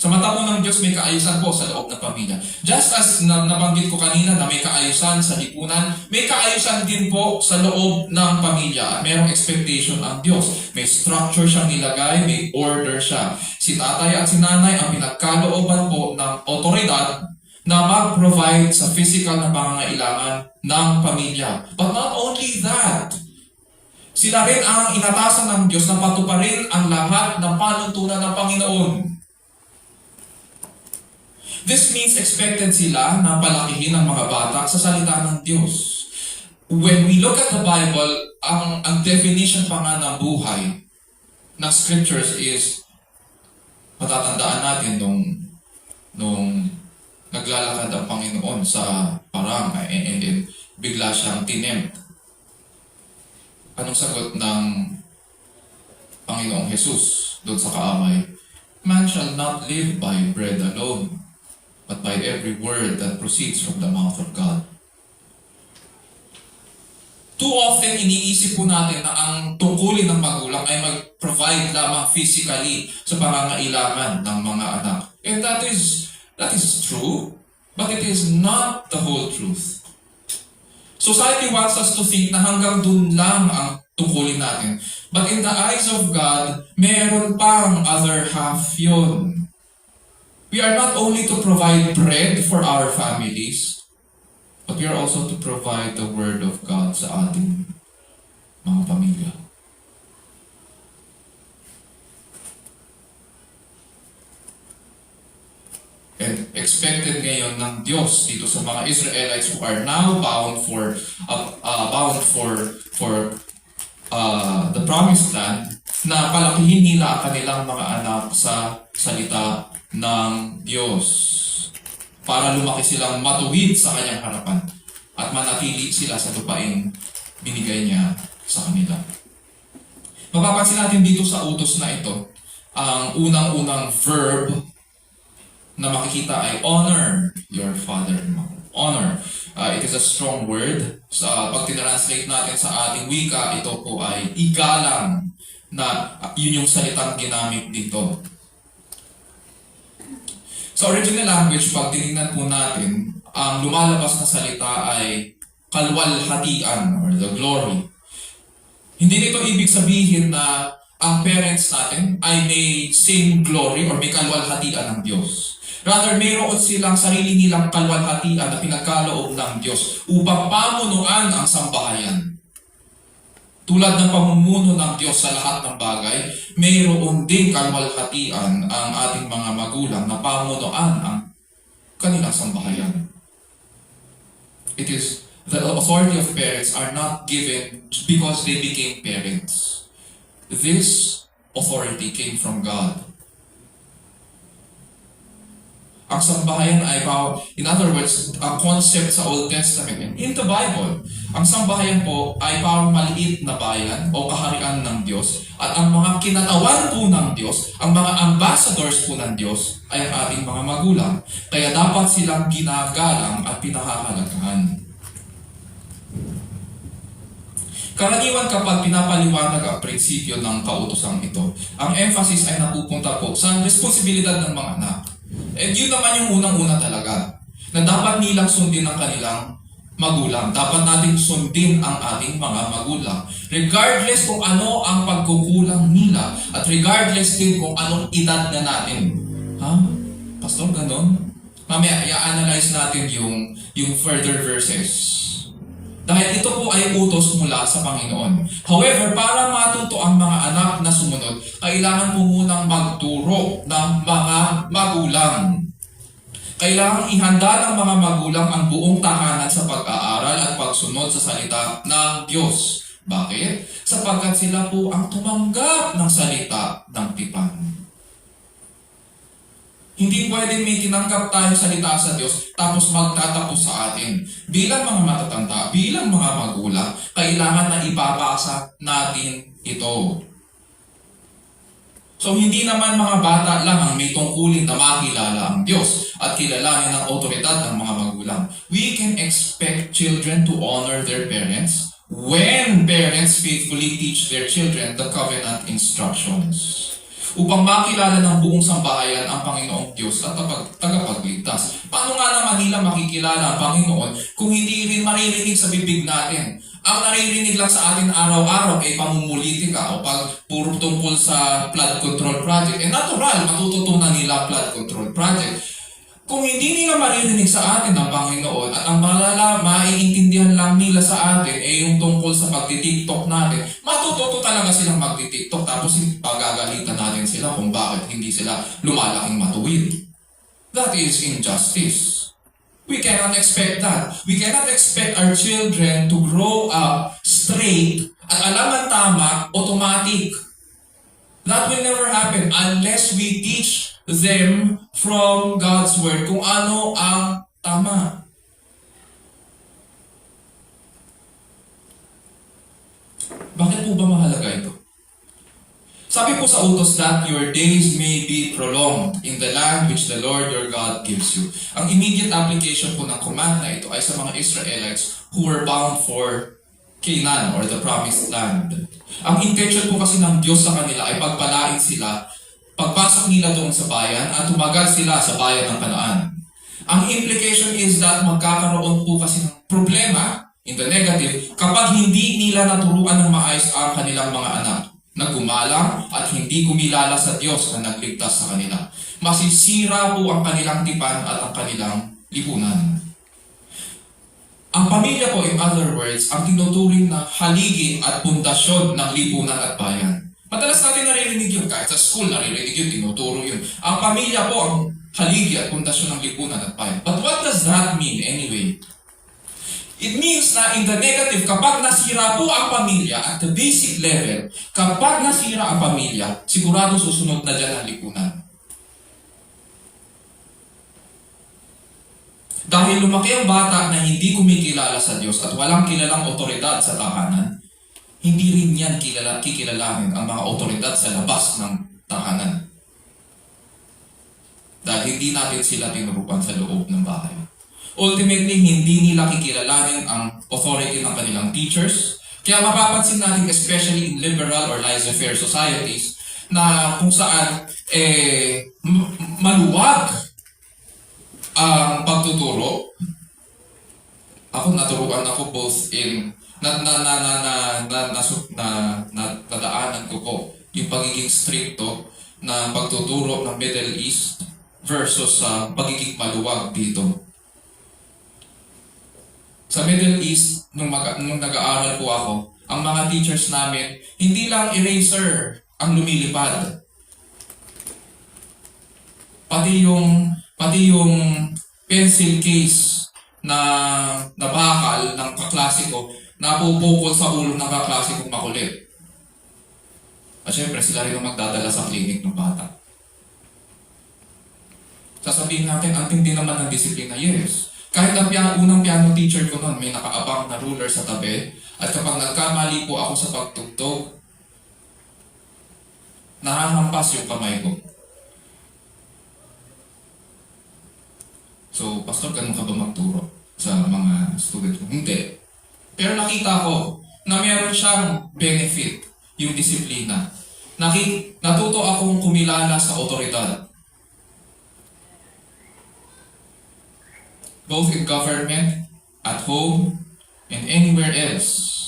Sa mata po ng Diyos, may kaayusan po sa loob ng pamilya. Just as nabanggit ko kanina na may kaayusan sa lipunan, may kaayusan din po sa loob ng pamilya. At mayroong expectation ang Diyos. May structure siyang nilagay, may order siya. Si tatay at si nanay ang pinagkalooban po ng otoridad na mag-provide sa physical na pangangailangan ng pamilya. But not only that, sila rin ang inatasan ng Diyos na patuparin ang lahat ng panuntunan ng Panginoon. This means expected sila na palakihin ang mga bata sa salita ng Diyos. When we look at the Bible, ang definition pa nga ng buhay ng scriptures is, matatandaan natin nung naglalakad ang Panginoon sa parang and then bigla siyang tinempt. Anong sagot ng Panginoong Jesus doon sa kaamay? Man shall not live by bread alone, but by every word that proceeds from the mouth of God. Too often, iniisip po natin na ang tungkulin ng magulang ay mag-provide lamang physically sa pangangailangan ng mga anak. And that is true, but it is not the whole truth. Society wants us to think na hanggang dun lang ang tungkulin natin. But in the eyes of God, meron pang other half yun. We are not only to provide bread for our families, but we are also to provide the Word of God sa ating mga pamilya. And expected ngayon ng Diyos dito sa mga Israelites who are now bound for the promised land, na palakihin nila ang kanilang mga anak sa salita ng Diyos para lumaki silang matuwid sa kanyang harapan at manatili sila sa lupaing binigay niya sa kanila. Mapapansin natin dito sa utos na ito, ang unang-unang verb na makikita ay honor your father and mother. Honor. It is a strong word. Pag tinranslate natin sa ating wika, ito po ay igalang, na yun yung salitang ginamit dito. Sa original language, pag tinignan po natin, ang lumalabas na salita ay kalwalhatian or the glory. Hindi nito ibig sabihin na ang parents natin ay may same glory or may kalwalhatian ng Diyos. Rather, mayroon silang sarili nilang kalwalhatian na pinagkaloob ng Diyos upang pamunuan ang sambahayan. Tulad ng pamumuno ng Diyos sa lahat ng bagay, mayroon din kalwalhatian ang ating mga magulang na pamunuan ang kanilang sambahayan. It is the authority of parents are not given because they became parents. This authority came from God. Ang sambahayan ay, in other words, ang concept sa Old Testament. In the Bible, ang sambahayan po ay parang maliit na bayan o kaharian ng Diyos. At ang mga kinatawan po ng Diyos, ang mga ambassadors po ng Diyos, ay ang ating mga magulang. Kaya dapat silang ginagalang at pinahahalagahan. Karaniwan kapag pinapaliwanag ang prinsipyo ng kautosang ito, ang emphasis ay napupunta po sa responsibilidad ng mga anak. And yun naman yung unang-una talaga, na dapat nilang sundin ang kanilang magulang. Dapat natin sundin ang ating mga magulang. Regardless kung ano ang pagkukulang nila, at regardless din kung anong edad na natin. Ha? Pastor, ganon? Mamaya, i-analyze natin yung further verses. Dahil ito po ay utos mula sa Panginoon. However, para matuto ang mga anak na sumunod, kailangan po munang magturo ng mga magulang. Kailangan ihanda ng mga magulang ang buong tahanan sa pag-aaral at pagsunod sa salita ng Diyos. Bakit? Sapagkat sila po ang tumanggap ng salita ng tipan. Hindi pwedeng may tinanggap tayong salita sa Diyos tapos magtatapos sa atin. Bilang mga matatanda, bilang mga magulang, kailangan na ipapasa natin ito. So hindi naman mga bata lang ang may tungkulin na makilala ang Diyos at kilalanin ang otoridad ng mga magulang. We can expect children to honor their parents when parents faithfully teach their children the covenant instructions. upang makilala ng buong sambahayan ang Panginoong Diyos at tagapagligtas. Paano nga naman nila makikilala ang Panginoon kung hindi rin maririnig sa bibig natin? Ang naririnig lang sa atin araw-araw ay pamumulitika o pag puro tungkol sa flood control project. Natural, matututunan nila flood control project. Kung hindi nila maririnig sa atin ang Panginoon at ang maiintindihan lang nila sa atin ay yung tungkol sa pagtitiktok natin, matututo talaga silang magtitiktok tapos pagagalitan natin sila kung bakit hindi sila lumalaking matuwid. That is injustice. We cannot expect that. We cannot expect our children to grow up straight at alam ang tama, automatic. That will never happen unless we teach them from God's Word kung ano ang tama. Bakit po ba mahalaga ito? Sabi po sa utos that your days may be prolonged in the land which the Lord your God gives you. Ang immediate application po ng command na ito ay sa mga Israelites who were bound for Canaan or the promised land. Ang intention po kasi ng Diyos sa kanila ay pagpalain sila pagpasok nila doon sa bayan at tumagal sila sa bayan ng Kanaan. Ang implication is that magkakaroon po kasi ng problema in the negative kapag hindi nila naturuan ng maayos ang kanilang mga anak na gumalang at hindi kumilala sa Diyos na nagligtas sa kanila. Masisira po ang kanilang tipan at ang kanilang lipunan. Ang pamilya po, in other words, ang tinuturing na haligi at pundasyon ng lipunan at bayan. Madalas natin naririnig yun, kahit sa school naririnig yun, tinuturo yun. Ang pamilya po ang haligi at pundasyon ng lipunan at bayan. But what does that mean anyway? It means na in the negative, kapag nasira po ang pamilya at the basic level, kapag nasira ang pamilya, sigurado susunod na dyan ang lipunan. Dahil lumaki ang bata na hindi kumikilala sa Diyos at walang kilalang otoridad sa tahanan, hindi rin yan kikilalanin ang mga otoridad sa labas ng tahanan. Dahil hindi natin sila tinurukan sa loob ng bahay. Ultimately, hindi nila kikilalanin ang authority ng kanilang teachers. Kaya mapapansin natin, especially in liberal or laissez-faire societies, na kung saan maluwag ang pagtuturo. Ako naturuan ako both in nadaanan ko po yung pagiging stricto na pagtuturo ng Middle East versus sa pagiging maluwag dito. Sa Middle East, nung nag-aaral po ako, ang mga teachers namin, hindi lang eraser ang lumilipad. Pati yung pencil case na bakal ng kaklase ko, napupukol sa ulo ng kaklase kong makulit. At syempre, sila rin ang magdadala sa clinic ng bata. Sasabihin natin, ang tindi naman ng disiplina, yes. Kahit ang unang piano teacher ko noon, may nakaabang na ruler sa tabi. At kapag nagkamali po ako sa pagtugtog, narahampas yung kamay ko. So, Pastor, ganun ka ba magturo sa mga student ko? Hindi. Pero nakita ko na meron siyang benefit, yung disiplina. Natuto akong kumilala sa otoridad. Both in government, at home, and anywhere else.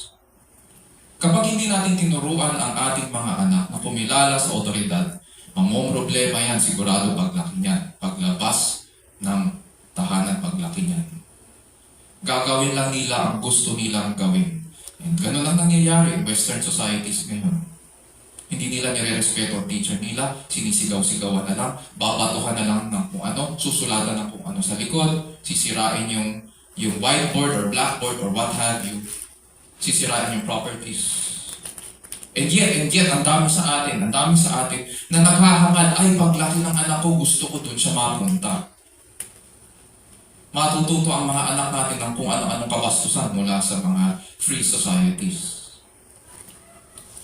Kapag hindi natin tinuruan ang ating mga anak na kumilala sa otoridad, mamomroblema yan sigurado paglaki niyan, paglabas ng tahanan paglaki niyan. Gagawin lang nila ang gusto nilang gawin. And ganun ang nangyayari in Western societies ngayon. Hindi nila nire-respeto ang teacher nila, sinisigaw-sigawan na lang, babatuhan na lang ng kung ano, susulatan ng kung ano sa likod, sisirain yung whiteboard or blackboard or what have you, sisirain yung properties. And yet, ang dami sa atin na naghahangad, ay paglaki ng anak ko, gusto ko dun siya mapunta. Matututo ang mga anak natin ng kung ano-ano kabastusan mula sa mga free societies.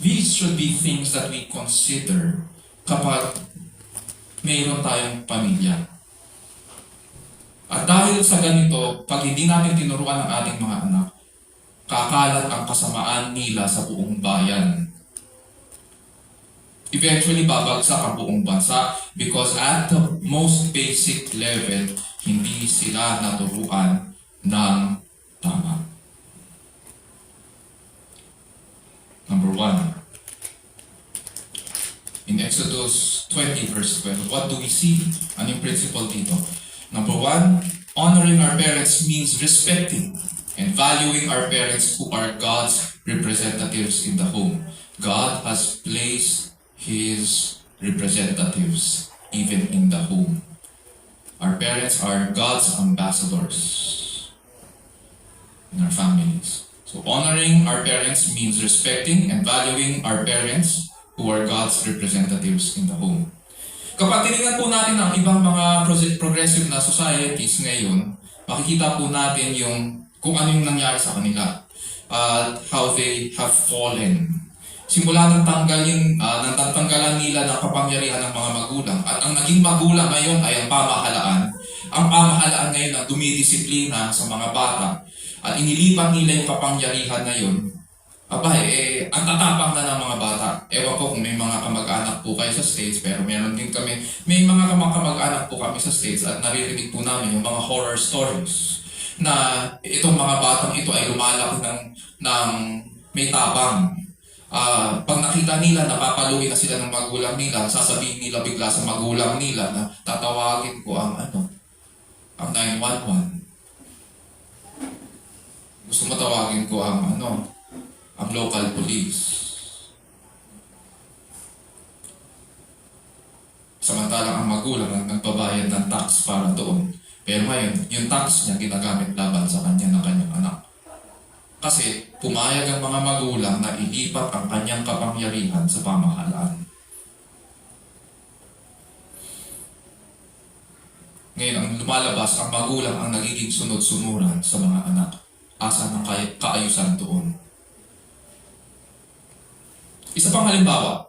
These should be things that we consider kapag mayroon tayong pamilya. At dahil sa ganito, pag hindi natin tinuruan ang ating mga anak, kakalat ang kasamaan nila sa buong bayan. eventually babagsak ang buong bansa because at the most basic level, hindi sila naturuan ng tama. Number 1. In Exodus 20 verse 12, what do we see? Ano yung principle dito? Number 1, honoring our parents means respecting and valuing our parents who are God's representatives in the home. God has placed His representatives even in the home. Our parents are God's ambassadors in our families. So honoring our parents means respecting and valuing our parents who are God's representatives in the home. Kapag tinignan po natin ang ibang mga progressive na societies ngayon, makikita po natin kung ano yung nangyari sa kanila. How they have fallen. Simula nang tanggalan nila ng kapangyarihan ng mga magulang. At ang naging magulang ngayon ay ang pamahalaan. Ang pamahalaan ngayon ang dumidisiplina sa mga bata. At inilipat nila yung kapangyarihan na yun. Ang tatapang na ng mga bata. Ewan ko kung may mga kamag-anak po kayo sa States, pero meron din kami, may mga kamag-anak po kami sa States at naririnig po namin yung mga horror stories na itong mga batang ito ay lumalaki ng may tabang. Pag nakita nila, napapaluin na sila ng magulang nila, sasabihin nila bigla sa magulang nila na tatawagin ko ang 911. Gusto mo tawagin ko ang local police. Samantalang ang magulang ang nagbabayad ng tax para doon. Pero ngayon, yung tax niya ginagamit laban sa kanya ng kanyang anak. Kasi pumayag ang mga magulang na ilipat ang kanyang kapangyarihan sa pamahalaan. Ngayon, ang lumalabas, ang magulang ang nagiging sunod-sunuran sa mga anak. Asa ng kaayusan doon. Isa pang halimbawa,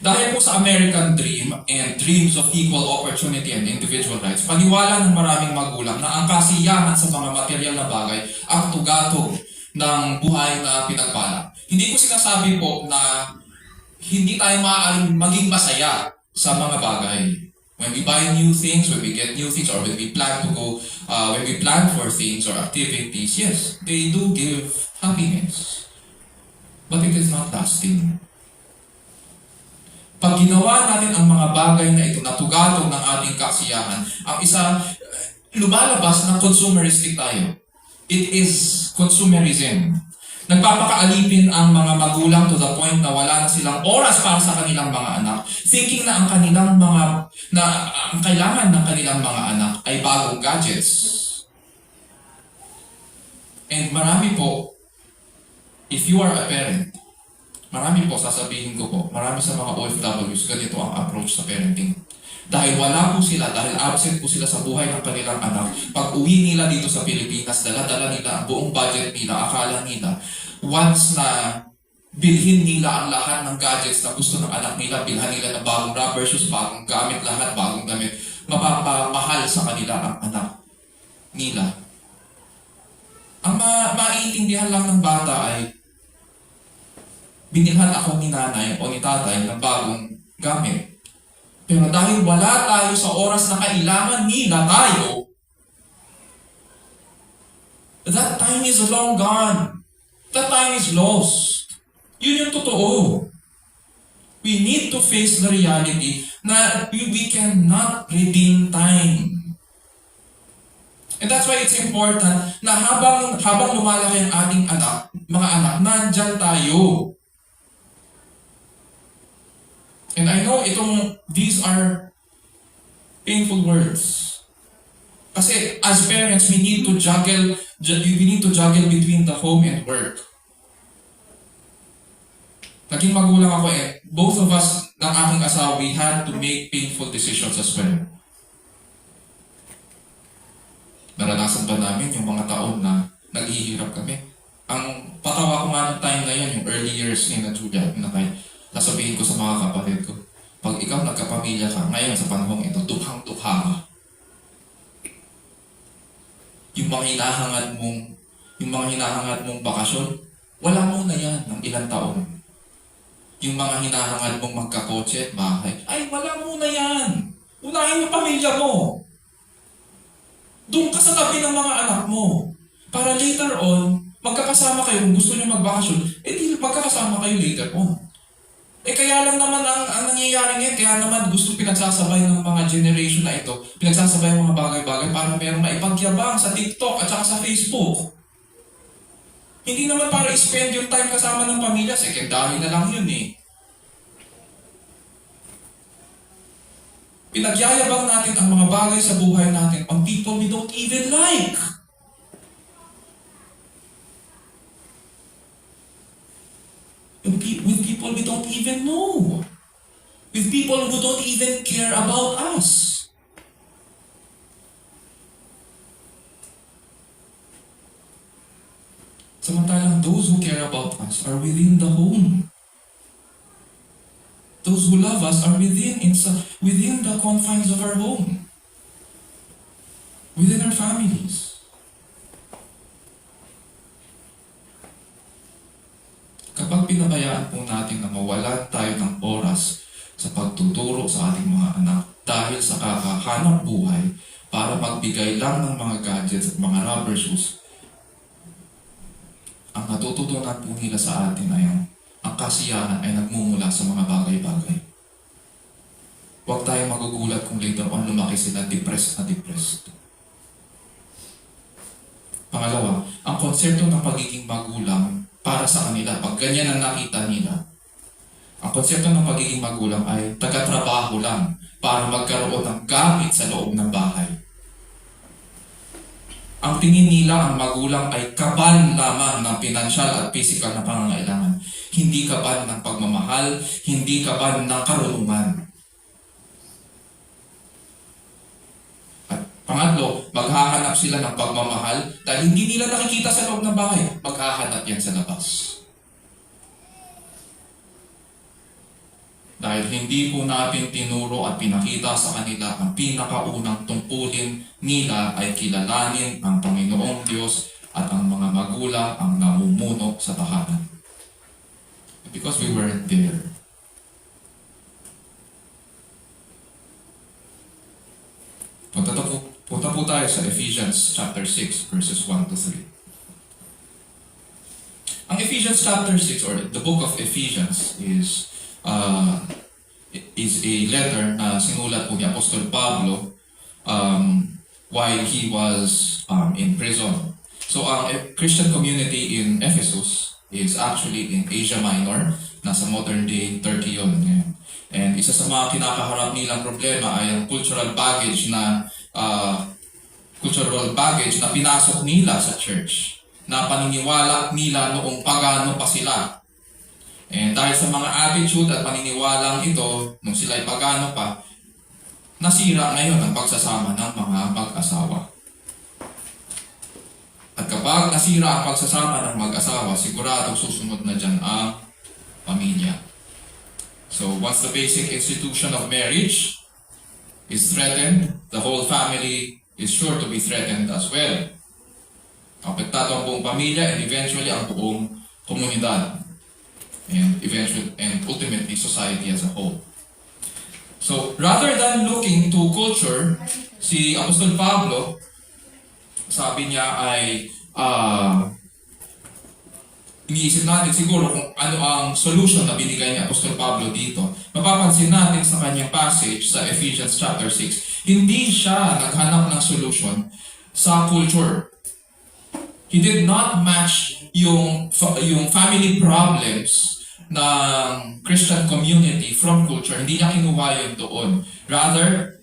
dahil po sa American Dream and dreams of equal opportunity and individual rights, paniwala ng maraming magulang na ang kasiyahan sa mga material na bagay ang tugatog ng buhay na pinagpala. Hindi ko sinasabi po na hindi tayo maaaring maging masaya sa mga bagay. When we buy new things, when we get new things, or when we plan for things or activities, yes, they do give happiness. But it is not lasting. Pag ginawa natin ang mga bagay na ito na tugatog ng ating kasiyahan, ang isa, lumalabas na consumeristic tayo. It is consumerism. Nagpapakaalipin ang mga magulang to the point na wala na silang oras para sa kanilang mga anak, thinking na ang kailangan ng kanilang mga anak ay bagong gadgets. And marami po, if you are a parent, marami po, sasabihin ko po, marami sa mga OFWs, ganito ang approach sa parenting. Dahil wala po sila, dahil absent po sila sa buhay ng kanilang anak, pag uwi nila dito sa Pilipinas, dala-dala nila ang buong budget nila, akala nila, once na bilhin nila ang lahat ng gadgets na gusto ng anak nila, bilhan nila ng bagong rubber shoes, bagong gamit, lahat, bagong damit, mapapamahal sa kanila ang anak nila. Ang maiintindihan lang ng bata ay, binilhan ako ni nanay o ni tatay ng bagong gamit. Pero dahil wala tayo sa oras na kailangan nila tayo, that time is long gone. That time is lost. Yun yung totoo. We need to face the reality na we cannot redeem time. And that's why it's important na habang lumalaki ang ating mga anak, nandyan tayo. And I know these are painful words. Kasi as parents, we need to juggle between the home and work. Naging magulang ako both of us ng aking asawa, we had to make painful decisions as well. Naranasan ba namin yung mga taon na naghihirap kami? Ang patawa ko nga ng time na yun, yung early years ni na Julia, sasabihin ko sa mga kapatid ko, pag ikaw nagkapamilya ka, ngayon sa panahong ito, tukhang-tukha ka. Yung mga hinahangat mong bakasyon, wala mo na yan ng ilang taon. Yung mga hinahangad mong magkakotse at bahay, ay wala muna yan. Unahin yung pamilya mo. Doon ka sa tabi ng mga anak mo. Para later on, magkakasama kayo. Kung gusto nyo magbakasyon, di magkakasama kayo later on. Kaya lang naman ang nangyayari ngayon, kaya naman gusto pinagsasabay ng mga generation na ito, pinagsasabay ang mga bagay-bagay para mayroong maipagyabang sa TikTok at saka sa Facebook. Hindi naman para i-spend yung time kasama ng pamilya, secondary na lang yun eh. Pinagyayabang natin ang mga bagay sa buhay natin on people we don't even like. With people we don't even know. With people who don't even care about us. Samantalang those who care about us are within the home. Those who love us are within the confines of our home. Within our families. Kapag pinabayaan po natin na mawalan tayo ng oras sa pagtuturo sa ating mga anak dahil sa kakahanap buhay para magbigay lang ng mga gadgets at mga rubber shoes, ang natututunan po nila sa atin ay ang kasiyahan ay nagmumula sa mga bagay-bagay. Huwag tayong magugulat kung later on lumaki sila depressed na depressed. Pangalawa, ang konsepto ng pagiging magulang para sa kanila, pag ganyan ang nakita nila, ang konsepto ng pagiging magulang ay taga-trabaho lang para magkaroon ng gamit sa loob ng bahay. Ang tingin nila ang magulang ay kaban lamang ng pinansyal at physical na pangangailangan. Hindi kaban ng pagmamahal, hindi kaban ng karunungan. At pangatlo, maghahanap sila ng pagmamahal dahil hindi nila nakikita sa loob ng bahay. Maghahanap yan sa labas. Dahil hindi po natin tinuro at pinakita sa kanila ang pinakaunang tungkulin nila ay kilalanin ang Panginoong Diyos at ang mga magulang ang namumuno sa tahanan. Because we weren't there. Punta po tayo sa Ephesians chapter 6 verses 1 to 3. Ang Ephesians chapter 6 or the book of Ephesians is a letter na sinulat po ni Apostol Pablo while he was in prison. So ang Christian community in Ephesus is actually in Asia Minor, nasa modern day Turkey yun ngayon. And isa sa mga kinakaharap nilang problema ay ang cultural baggage na pinasok nila sa church, na paniniwala nila noong pagano pa sila. And dahil sa mga attitude at paniniwalang ito, nung sila'y pagano pa, nasira ngayon ang pagsasama ng mga mag-asawa. At kapag nasira ang pagsasama ng mag-asawa, siguradong susunod na dyan ang pamilya. So once the basic institution of marriage is threatened, the whole family is sure to be threatened as well. Apektado ang buong pamilya and eventually ang buong komunidad. And ultimately society as a whole. So rather than looking to culture, si Apostol Pablo, sabi niya ay iniisip natin siguro kung ano ang solution na binigay ni Apostol Pablo dito. Mapapansin natin sa kanyang passage sa Ephesians chapter 6, hindi siya naghanap ng solution sa culture. He did not match yung family problems ng Christian community from culture. Hindi niya kinuha yun doon. Rather,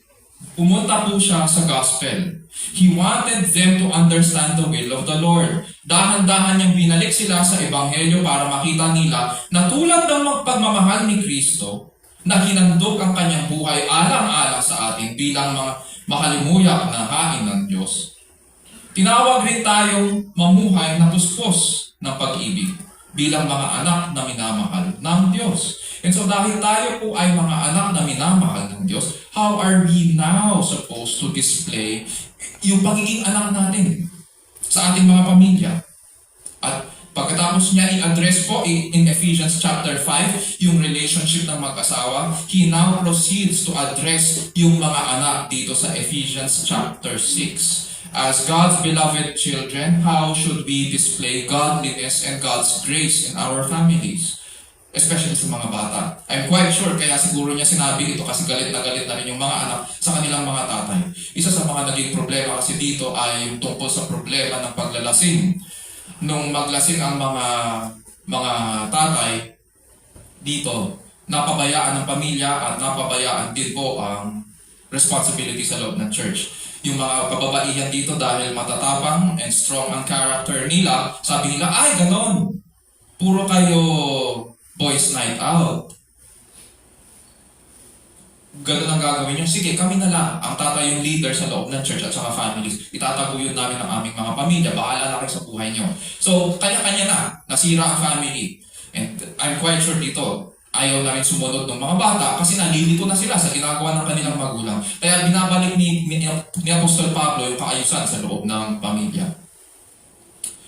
pumunta po siya sa gospel. He wanted them to understand the will of the Lord. Dahan-dahan niyang binalik sila sa ebanghelyo para makita nila na tulad ng pagmamahal ni Kristo, na hinandog ang kanyang buhay alang-alang sa atin bilang mga makalimuyak na hain ng Diyos. Tinawag rin tayong mamuhay na puspos ng pag-ibig bilang mga anak na minamahal ng Diyos. And so dahil tayo po ay mga anak na minamahal ng Diyos, how are we now supposed to display yung pagiging anak natin sa ating mga pamilya? At Pagkatapos niya i-address po in Ephesians chapter 5 yung relationship ng mag-asawa, he now proceeds to address yung mga anak dito sa Ephesians chapter 6. As God's beloved children, how should we display godliness and God's grace in our families? Especially sa mga bata. I'm quite sure, kaya siguro niya sinabi ito kasi galit na rin yung mga anak sa kanilang mga tatay. Isa sa mga naging problema kasi dito ay yung tungkol sa problema ng paglalasing. Nung maglasing ang mga tatay dito, napabayaan ng pamilya at napabayaan din po ang responsibility sa loob ng church. Yung mga kababaihan dito dahil matatapang and strong ang character nila, sabi nila, ay ganon, puro kayo boys night out. Ganun ang gagawin nyo. Sige, kami na lang. Ang tatay yung leader sa loob ng church at saka families. Itataguyod namin ang aming mga pamilya. Bahala na kayo sa buhay nyo. So, kanya-kanya na. Nasira ang family. And I'm quite sure dito, ayaw na rin sumunod ng mga bata kasi nalilito na sila sa ginagawa ng kanilang magulang. Kaya binabalik ni Apostol Pablo yung kaayusan sa loob ng pamilya.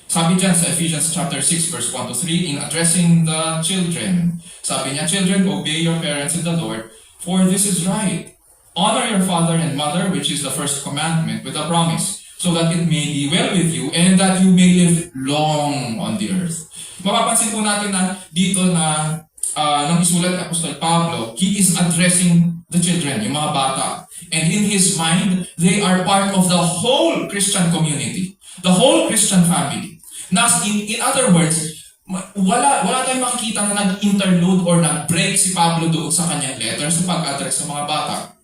Sabi dyan sa Ephesians chapter 6 verse 1 to 3, in addressing the children, sabi niya, children, obey your parents in the Lord, for this is right. Honor your father and mother, which is the first commandment, with a promise, so that it may be well with you and that you may live long on the earth. Mapapansin po natin na dito na nang isulat ni Apostol Pablo, he is addressing the children, yung mga bata. And in his mind, they are part of the whole Christian community, the whole Christian family. In other words, wala tayong makikita na nag-interlude or nag-break si Pablo doon sa kanyang letter sa pag-address sa mga bata.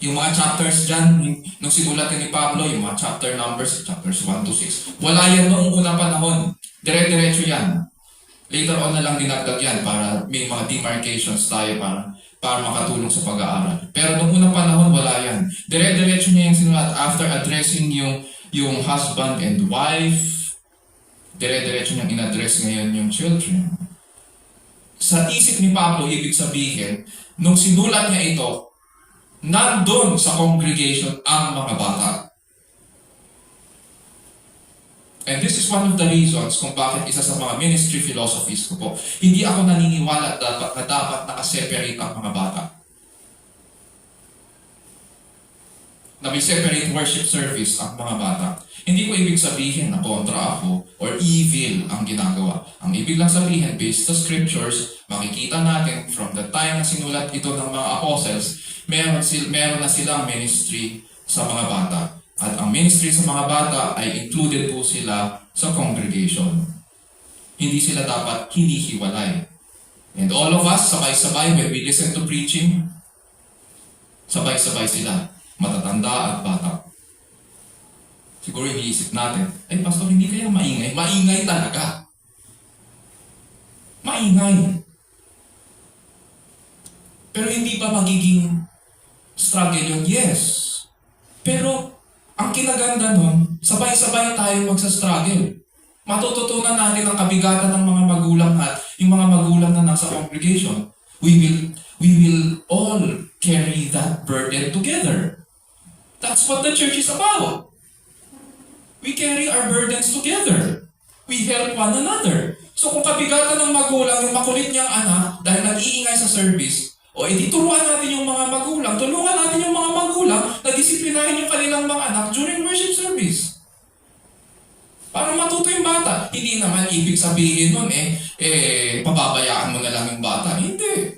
Yung mga chapters dyan, nung sinulat ni Pablo, yung mga chapter numbers, chapters 1 to 6, wala yan noong unang panahon. Dire-diretso yan. Later on na lang dinagdag yan para may mga demarcations tayo para makatulong sa pag-aaral. Pero nung unang panahon, wala yan. Dire-diretso niya yung sinulat after addressing yung husband and wife. Dire-diretso niyang in-address ngayon yung children. Sa isip ni Pablo, ibig sabihin, nung sinulat niya ito, nandun sa congregation ang mga bata. And this is one of the reasons kung bakit isa sa mga ministry philosophies ko po, hindi ako naniniwala na dapat nakaseparate ang mga bata. Na may separate worship service ang mga bata. Hindi ko ibig sabihin na kontra ako or evil ang ginagawa. Ang ibig lang sabihin, based sa scriptures, makikita natin from the time na sinulat ito ng mga apostles, meron na silang ministry sa mga bata. At ang ministry sa mga bata ay included po sila sa congregation. Hindi sila dapat hinihiwalay. And all of us, sabay-sabay, when we listen to preaching, sabay-sabay sila, matatanda at bata. Siguro iniisip natin, ay pastor, hindi kaya maingay? Maingay talaga. Maingay. Pero hindi ba magiging struggle yun? Yes. Pero ang kinaganda nun, sabay-sabay tayo magsa-struggle. Matututunan natin ang kabigatan ng mga magulang at yung mga magulang na nasa congregation. We will all carry that burden together. That's what the church is about. We carry our burdens together. We help one another. So kung kabigatan ng magulang, yung makulit niyang anak, dahil nag-iingay sa service, o edi turuan natin yung mga magulang, tulungan natin yung mga magulang na disiplinahin yung kanilang mga anak during worship service. Para matuto yung bata. Hindi naman ibig sabihin nun pababayaan mo na lang yung bata. Hindi.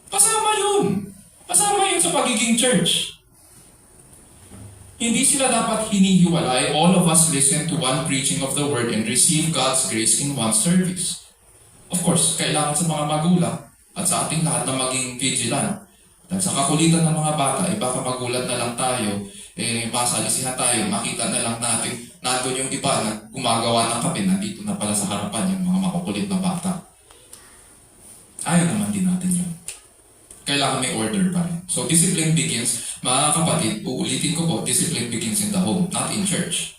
Kasama yun. Kasama yun sa pagiging church. Hindi sila dapat hinihiwalay. All of us listen to one preaching of the word and receive God's grace in one service. Of course, kailangan sa mga magulang at sa ating lahat na maging vigilant. At sa kakulitan ng mga bata, baka magulat na lang tayo, masalisihan tayo, makita na lang natin, nandun yung iba na gumagawa ng kape, nandito na pala sa harapan yung mga makukulit na bata. Ayaw naman din natin yun. Kailangan may order pa rin. So, discipline begins, mga kapatid, uulitin ko po, discipline begins in the home, not in church.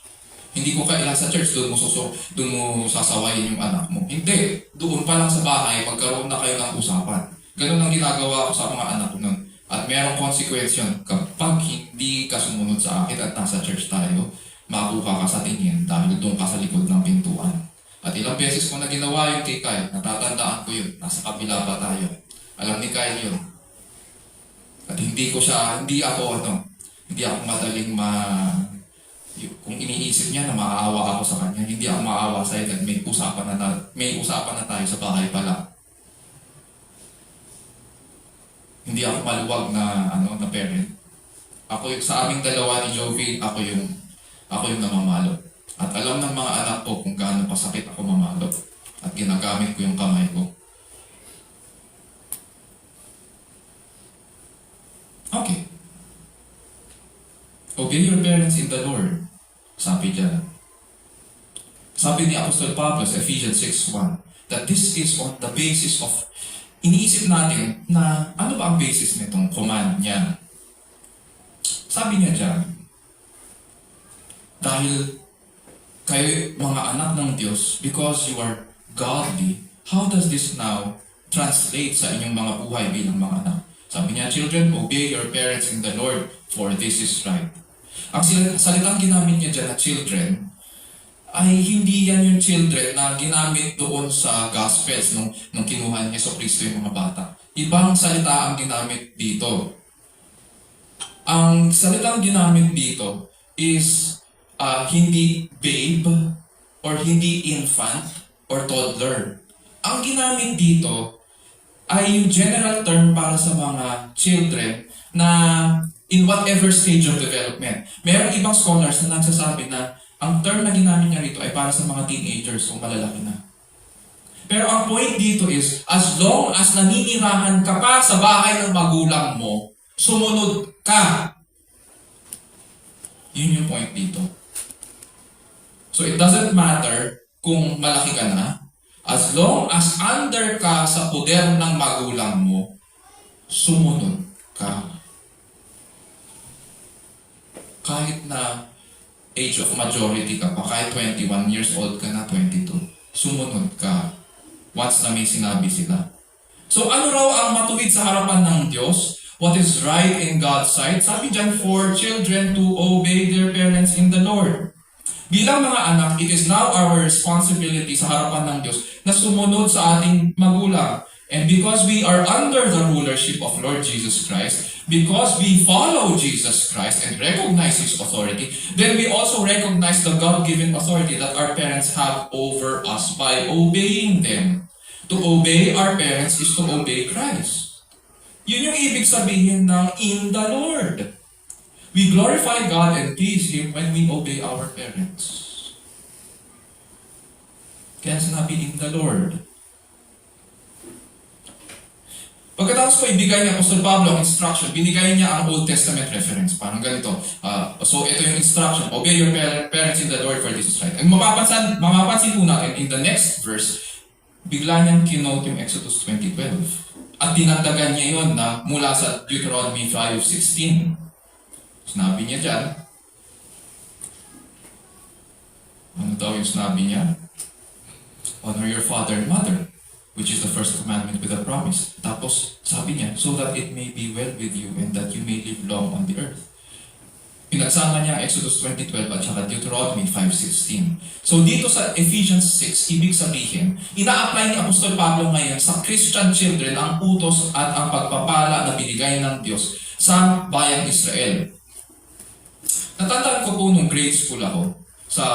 Hindi ko kailan sa church, doon mo sasawayin yung anak mo. Hindi. Doon pa lang sa bahay, magkaroon na kayo ng usapan. Ganun ang ginagawa ko sa mga anak ko nun. At merong consequence yun. Kapag hindi ka sumunod sa akin at nasa church tayo, makuha ka sa tingin dahil doon ka sa likod ng pintuan. At ilang beses ko na ginawa yung kay Kyle, natatandaan ko yun, nasa kabila pa tayo. Alam ni Kyle yun. At hindi ako madaling kung iniisip niya na maaawa ako sa kanya, hindi ako maawa sa iyo dahil may usapan na tayo sa bahay pala. Hindi ako maluwag na parent. Sa aming dalawa ni Jovi, ako yung namamalo. At alam ng mga anak ko kung gaano pasakit ako mamalo. At ginagamit ko yung kamay ko. Okay. Obey your parents in the Lord. Sabi dyan. Sabi ni Apostol Pablo sa Ephesians 6:1 that this is on the basis of, iniisip natin na ano ba ang basis nitong command niya. Sabi niya dyan, dahil kayo mga anak ng Diyos, because you are godly, how does this now translate sa inyong mga buhay bilang mga anak? Sabi niya, children, obey your parents in the Lord, for this is right. Ang salitang ginamit niya dyan na children, ay hindi yan yung children na ginamit doon sa Gospels nung kinuha niya sa Kristo yung mga bata. Ibang salita ang ginamit dito. Ang salitang ginamit dito is hindi babe or hindi infant or toddler. Ang ginamit dito ay yung general term para sa mga children na in whatever stage of development. Mayroong ibang scholars na nagsasabi na ang term na ginamit niya rito ay para sa mga teenagers o malalaki na. Pero ang point dito is, as long as naninirahan ka pa sa bahay ng magulang mo, sumunod ka. Yun yung point dito. So it doesn't matter kung malaki ka na, as long as under ka sa poder ng magulang mo, sumunod ka. Kahit na age of majority ka pa, kahit 21 years old ka na, 22, sumunod ka. Once na may sinabi sila. So ano raw ang matuwid sa harapan ng Diyos? What is right in God's sight? Sabi dyan, for children to obey their parents in the Lord. Bilang mga anak, it is now our responsibility sa harapan ng Diyos na sumunod sa ating magulang. And because we are under the rulership of Lord Jesus Christ, because we follow Jesus Christ and recognize His authority, then we also recognize the God-given authority that our parents have over us by obeying them. To obey our parents is to obey Christ. Yun yung ibig sabihin ng in the Lord. We glorify God and please Him when we obey our parents. Kaya sinabi in the Lord. Pagkatapos ko ibigay ni Apostol Pablo ang instruction, binigay niya ang Old Testament reference. Parang ganito. So ito yung instruction. Obey your parents in the Lord, for this is right. Ang mapapansin po natin in the next verse, bigla niyang kinote yung Exodus 20:12. At dinagdagan niya yun na mula sa Deuteronomy 5:16. Sinabi niya dyan. Ano daw yung sinabi niya? Honor your father and mother, which is the first commandment with a promise. Tapos, sabi niya, so that it may be well with you and that you may live long on the earth. Pinagsama niya ang Exodus 20:12 at saka Deuteronomy 5:16. So dito sa Ephesians 6, ibig sabihin, ina-apply ni Apostol Pablo ngayon sa Christian children ang utos at ang pagpapala na binigay ng Diyos sa bayang Israel. Natandaan ko po nung grade school ako sa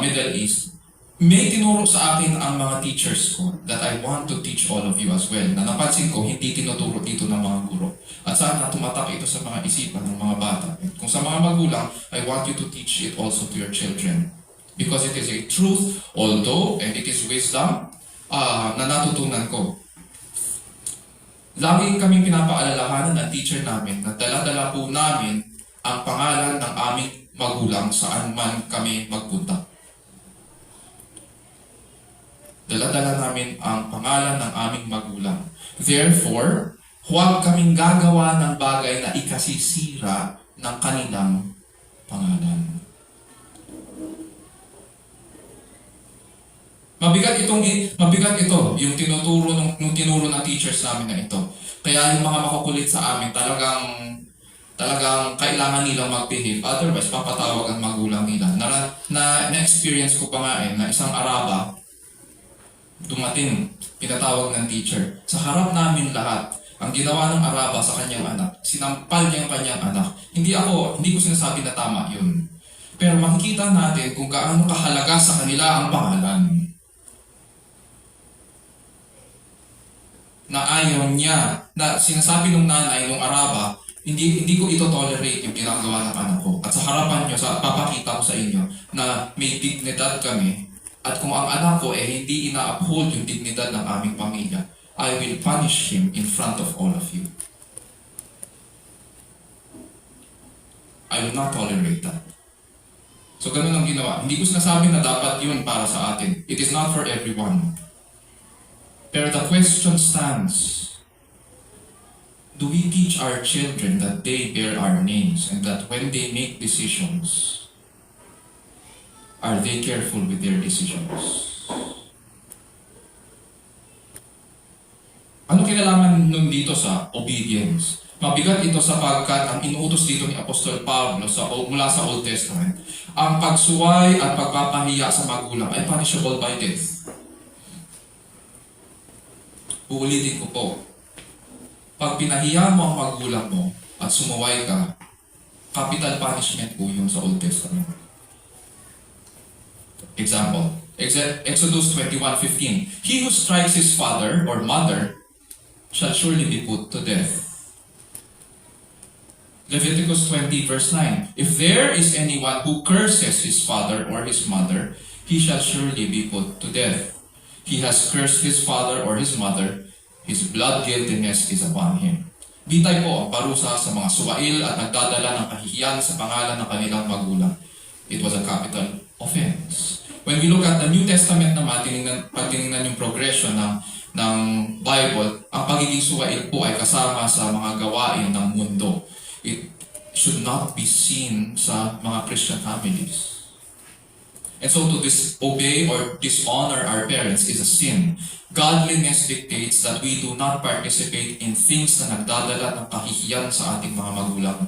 Middle East, may tinuro sa akin ang mga teachers ko that I want to teach all of you as well. Na napansin ko, hindi tinuturo dito ng mga guro. At sana tumatak ito sa mga isipan ng mga bata. Kung sa mga magulang, I want you to teach it also to your children. Because it is a truth, although, and it is wisdom, na natutunan ko. Lagi kaming pinapaalalahanan ng teacher namin na dala-dala po namin ang pangalan ng aming magulang saan man kami magpunta. Dala-dala namin ang pangalan ng aming magulang. Therefore, huwag kaming gagawa ng bagay na ikasisira ng kanilang pangalan. Mabigat ito, yung tinuro ng teachers namin na ito. Kaya yung mga makukulit sa amin, talagang talagang kailangan nilang mag-behave. Otherwise, papatawag ang magulang nila. Na-experience ko pa nga na isang Araba, dumating, pinatawag ng teacher. Sa harap namin lahat, ang ginawa ng Araba sa kanyang anak, sinampal niya ang kanyang anak. Hindi ko sinasabi na tama yun. Pero makikita natin kung gaano kahalaga sa kanila ang pangalan. Na ayaw niya, na sinasabi ng nanay, ng Araba, hindi ko ito tolerate yung ginagawa ng anak ko. At sa harapan niyo, papakita ko sa inyo na may dignidad kami. At kung ang anak ko hindi ina-uphold yung dignidad ng aming pamilya, I will punish him in front of all of you. I will not tolerate that. So ganun ang ginawa. Hindi ko sinasabi na dapat yun para sa atin. It is not for everyone. Pero the question stands, do we teach our children that they bear our names and that when they make decisions, are they careful with their decisions? Ano kinalaman nun dito sa obedience? Mabigat ito sapagkat ang inuutos dito ni Apostol Pablo mula sa Old Testament, ang pagsuway at pagpapahiya sa magulang ay punishable by death. Uulitin ko po, pag pinahiya mo ang magulang mo at sumuway ka, capital punishment po yun sa Old Testament. Example, Exodus 21:15. He who strikes his father or mother shall surely be put to death. Leviticus 20 verse 9. If there is anyone who curses his father or his mother, he shall surely be put to death. He has cursed his father or his mother, his blood guiltiness is upon him. Bitay po ang parusa sa mga suwail at nagdadala ng kahihiyan sa pangalan ng kanilang magulang. It was a capital offense. When we look at the New Testament naman, pag tinignan yung progression ng Bible, ang pagiging suwail po ay kasama sa mga gawain ng mundo. It should not be seen sa mga Christian families. And so to disobey or dishonor our parents is a sin. Godliness dictates that we do not participate in things na nagdadala ng kahihiyan sa ating mga magulang.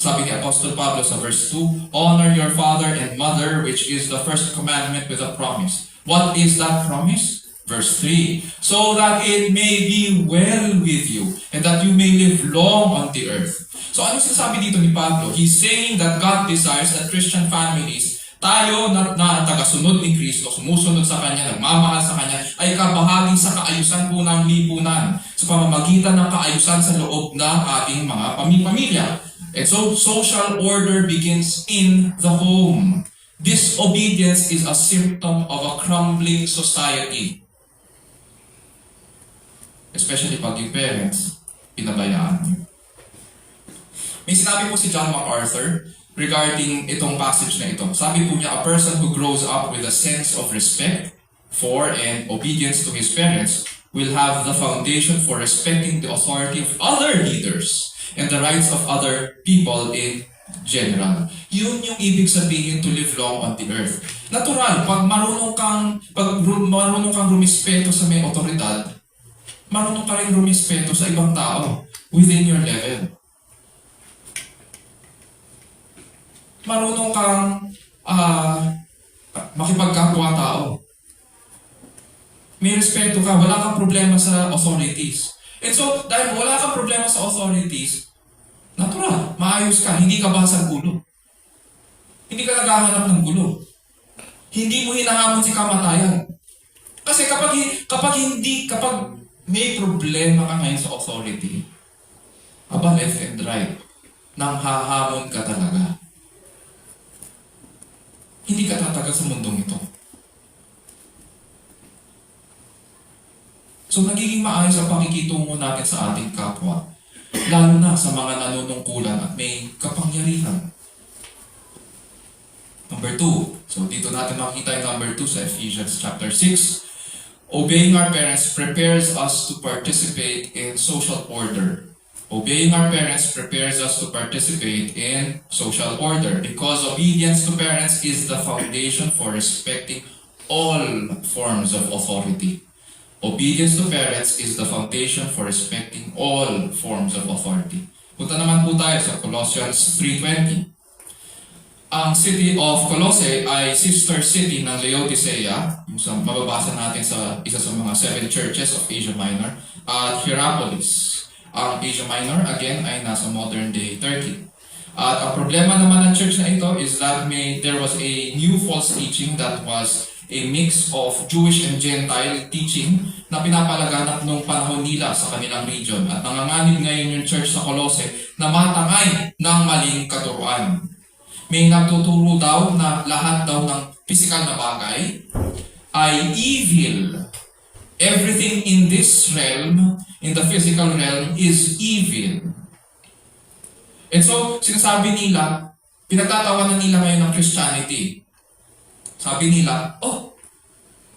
Sabi ni Apostol Pablo sa verse 2, honor your father and mother, which is the first commandment with a promise. What is that promise? Verse 3, so that it may be well with you, and that you may live long on the earth. So ano sinasabi dito ni Pablo? He's saying that God desires that Christian families, tayo na tagasunod ni Kristo, sumusunod sa Kanya, nagmamahal sa Kanya, ay kabahagi sa kaayusan po ng lipunan, sa pamamagitan ng kaayusan sa loob ng ating mga pamilya. And so, social order begins in the home. Disobedience is a symptom of a crumbling society. Especially pag yung parents, pinabayaan niyo. May sinabi po si John MacArthur regarding itong passage na ito. Sabi po niya, a person who grows up with a sense of respect for and obedience to his parents will have the foundation for respecting the authority of other leaders and the rights of other people in general. Yun yung ibig sabihin to live long on the earth. Natural, pag marunong kang rumispeto sa may otoridad, marunong ka rin rumispeto sa ibang tao within your level. Marunong kang makipagkapwa-tao. May respeto ka, wala kang problema sa authorities. And so, dahil wala kang problema sa authorities, natural, maayos ka, hindi ka basag gulo. Hindi ka naghahanap ng gulo. Hindi mo hinahamon si kamatayan. Kasi kapag may problema ka ngayon sa authority, left and right, nang hahamon ka talaga. Hindi ka tatagal sa mundong ito. So nagiging maayos ang pakikitungo natin sa ating kapwa, lalo na sa mga nanunungkulan at may kapangyarihan. Number 2. So dito natin makikita yung number 2 sa Ephesians chapter 6. Obeying our parents prepares us to participate in social order. Obeying our parents prepares us to participate in social order because obedience to parents is the foundation for respecting all forms of authority. Obedience to parents is the foundation for respecting all forms of authority. Punta naman po tayo sa Colossians 3:20. Ang city of Colossae ay sister city ng Laodicea, yung mababasa natin sa isa sa mga 7 churches of Asia Minor, at Hierapolis. Ang Asia Minor, again, ay nasa modern day Turkey. At ang problema naman ng church na ito is that there was a new false teaching that was a mix of Jewish and Gentile teaching na pinapalaganap nung panahon nila sa kanilang region. At nanganganib ngayon yung church sa Colossae na matangay ng maling katuruan. May nagtuturo daw na lahat daw ng physical na bagay ay evil. Everything in this realm, in the physical realm, is evil. And so, sinasabi nila, pinagtatawanan nila ngayon ng Christianity. Sabi nila,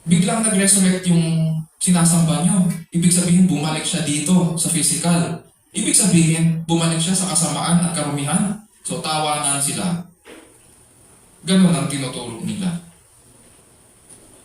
biglang nag-resurrect yung sinasamba nyo. Ibig sabihin, bumalik siya dito sa physical. Ibig sabihin, bumalik siya sa kasamaan at karumihan. So, tawanan sila. Ganun ang tinuturo nila.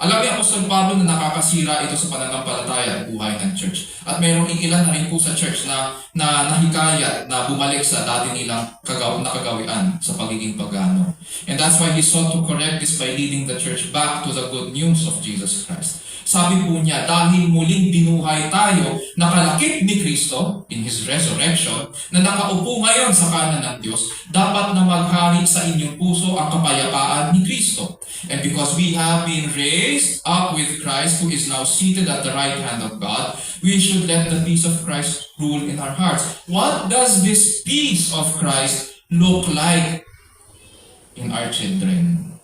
Alam niyo, Apostol Pablo na nakakasira ito sa pananampalataya at buhay ng church. At mayroong ilan na rin po sa church na nahikayat na bumalik sa dati nilang kagawian sa pagiging pagano. And that's why he sought to correct this by leading the church back to the good news of Jesus Christ. Sabi po niya, dahil muling binuhay tayo, nakalakip ni Kristo in His resurrection, na nakaupo ngayon sa kanan ng Diyos, dapat na maghari sa inyong puso ang kapayapaan ni Kristo. And because we have been raised up with Christ, who is now seated at the right hand of God, we should let the peace of Christ rule in our hearts. What does this peace of Christ look like in our children?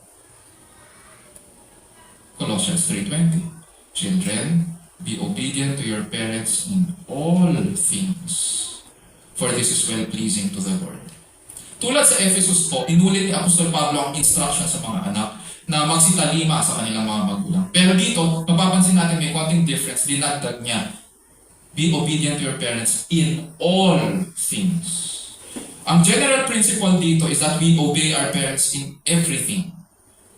Colossians 3:20. Children, be obedient to your parents in all things, for this is well-pleasing to the Lord. Tulad sa Ephesus po, inulit ni Apostol Pablo ang instruction sa mga anak na magsitalima sa kanilang mga magulang. Pero dito, mapapansin natin may konting difference, dinagdag niya. Be obedient to your parents in all things. Ang general principle dito is that we obey our parents in everything.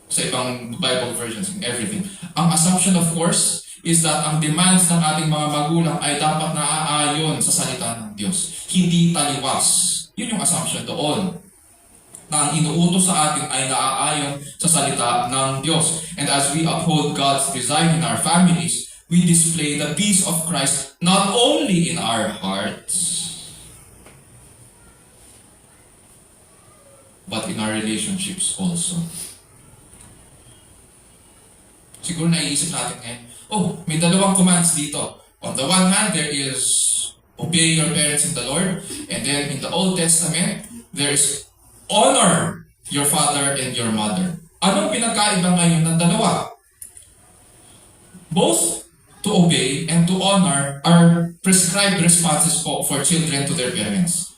Sa ibang Bible versions, in everything. Ang assumption, of course, is that ang demands ng ating mga magulang ay dapat naaayon sa salita ng Diyos. Hindi taliwas. Yun yung assumption doon. Na ang inuutos sa atin ay naaayon sa salita ng Diyos. And as we uphold God's design in our families, we display the peace of Christ not only in our hearts, but in our relationships also. Siguro naiisip natin ngayon, may dalawang commands dito. On the one hand, there is obey your parents in the Lord. And then in the Old Testament, there is honor your father and your mother. Anong pinagkaiba ngayon ng dalawa? Both to obey and to honor are prescribed responses for children to their parents.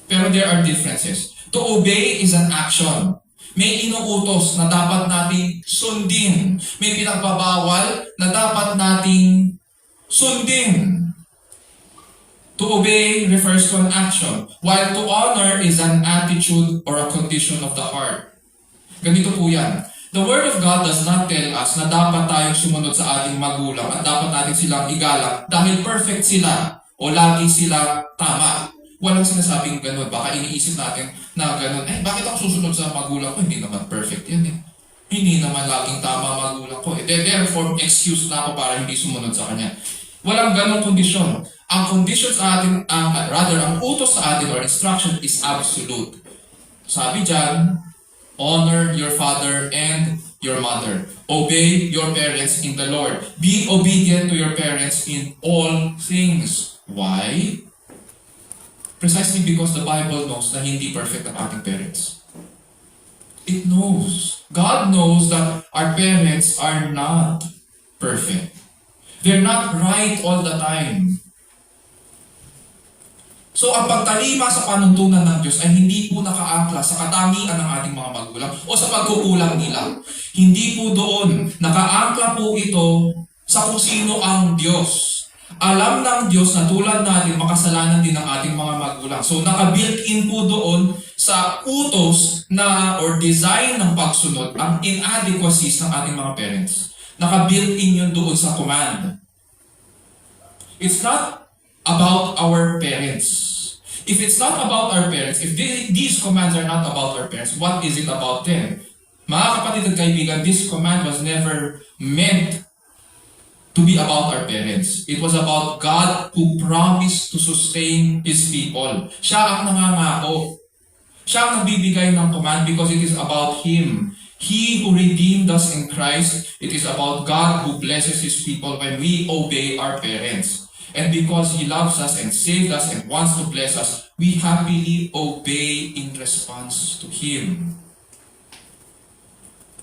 Pero there are differences. To obey is an action. May inuutos na dapat nating sundin. May pinagbabawal na dapat nating sundin. To obey refers to an action, while to honor is an attitude or a condition of the heart. Ganito po yan. The Word of God does not tell us na dapat tayong sumunod sa ating magulang at dapat natin silang igalang dahil perfect sila o lagi sila tama. Walang sinasabing ganun. Baka iniisip natin na ganun, bakit ako susunod sa magulang ko? Hindi naman perfect yan eh. Hindi naman laging tama magulang ko. Therefore, excuse na ako para hindi sumunod sa kanya. Walang ganong kondisyon. Ang kondisyon sa atin, ang utos sa atin or instruction is absolute. Sabi dyan, honor your father and your mother. Obey your parents in the Lord. Be obedient to your parents in all things. Why? Precisely because the Bible knows na hindi perfect ang ating parents. It knows. God knows that our parents are not perfect. They're not right all the time. So ang pagtalima sa panuntunan ng Diyos ay hindi po nakaangkla sa katangian ng ating mga magulang o sa pagkukulang nila. Hindi po doon. Nakaangkla po ito sa kung sino ang Diyos. Alam ng Diyos na tulad natin, makasalanan din ang ating mga magulang. So naka-built-in po doon sa utos na or design ng pagsunod ang inadequacies ng ating mga parents. Naka-built-in yun doon sa command. It's not about our parents. If it's not about our parents, if these commands are not about our parents, what is it about them? Mga kapatid at kaibigan, this command was never meant to be about our parents. It was about God who promised to sustain His people. Siya ang nangangako. Siya ang nagbibigay ng command because it is about Him. He who redeemed us in Christ, it is about God who blesses His people when we obey our parents. And because He loves us and saved us and wants to bless us, we happily obey in response to Him.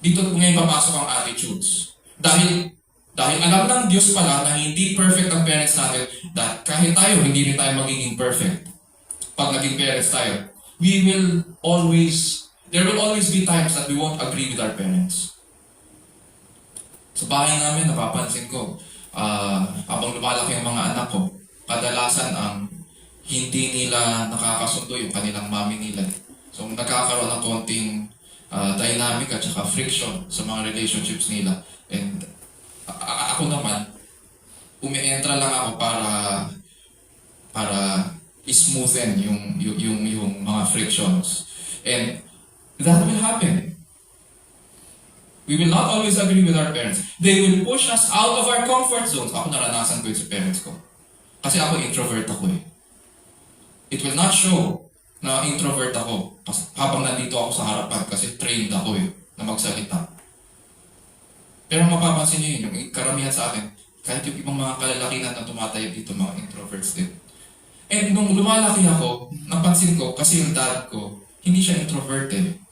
Dito ngayon papasok ang attitudes. Dahil alam ng Diyos pala na hindi perfect ang parents natin, that kahit tayo, hindi rin tayo magiging perfect. Pag naging parents tayo, there will always be times that we won't agree with our parents. Sa bahay namin, napapansin ko, habang lumalaki ang mga anak ko, kadalasan ang hindi nila nakakasundo yung kanilang mami nila. So nagkakaroon ng konting dynamic at saka friction sa mga relationships nila. And ako naman, umi-entra lang ako para smoothen yung mga frictions. And that will happen. We will not always agree with our parents. They will push us out of our comfort zones. Ako naranasan ko yun sa parents ko. Kasi ako introvert ako eh. It will not show na introvert ako habang nandito ako sa harapan kasi trained ako eh na magsalita. Pero mapapansin niyo yun, yung karamihan sa akin, kahit yung ibang mga kalalakihan na tumatay dito, mga introverts din. And nung lumalaki ako, napansin ko kasi yung dad ko, hindi siya introvert eh.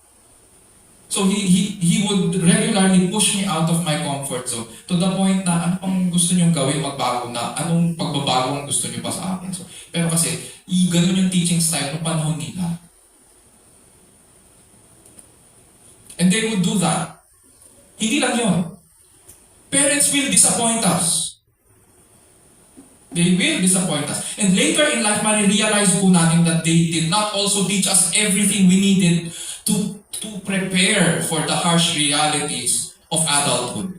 So he would regularly push me out of my comfort zone to the point na ano pang gusto niyong gawin magbago na, anong pagbabago ang gusto niyo pa sa akin. So, pero kasi, ganun yung teaching style ng panahon nila. And they would do that. Hindi lang yun. Parents will disappoint us. They will disappoint us. And later in life, marirealize po natin that they did not also teach us everything we needed to prepare for the harsh realities of adulthood.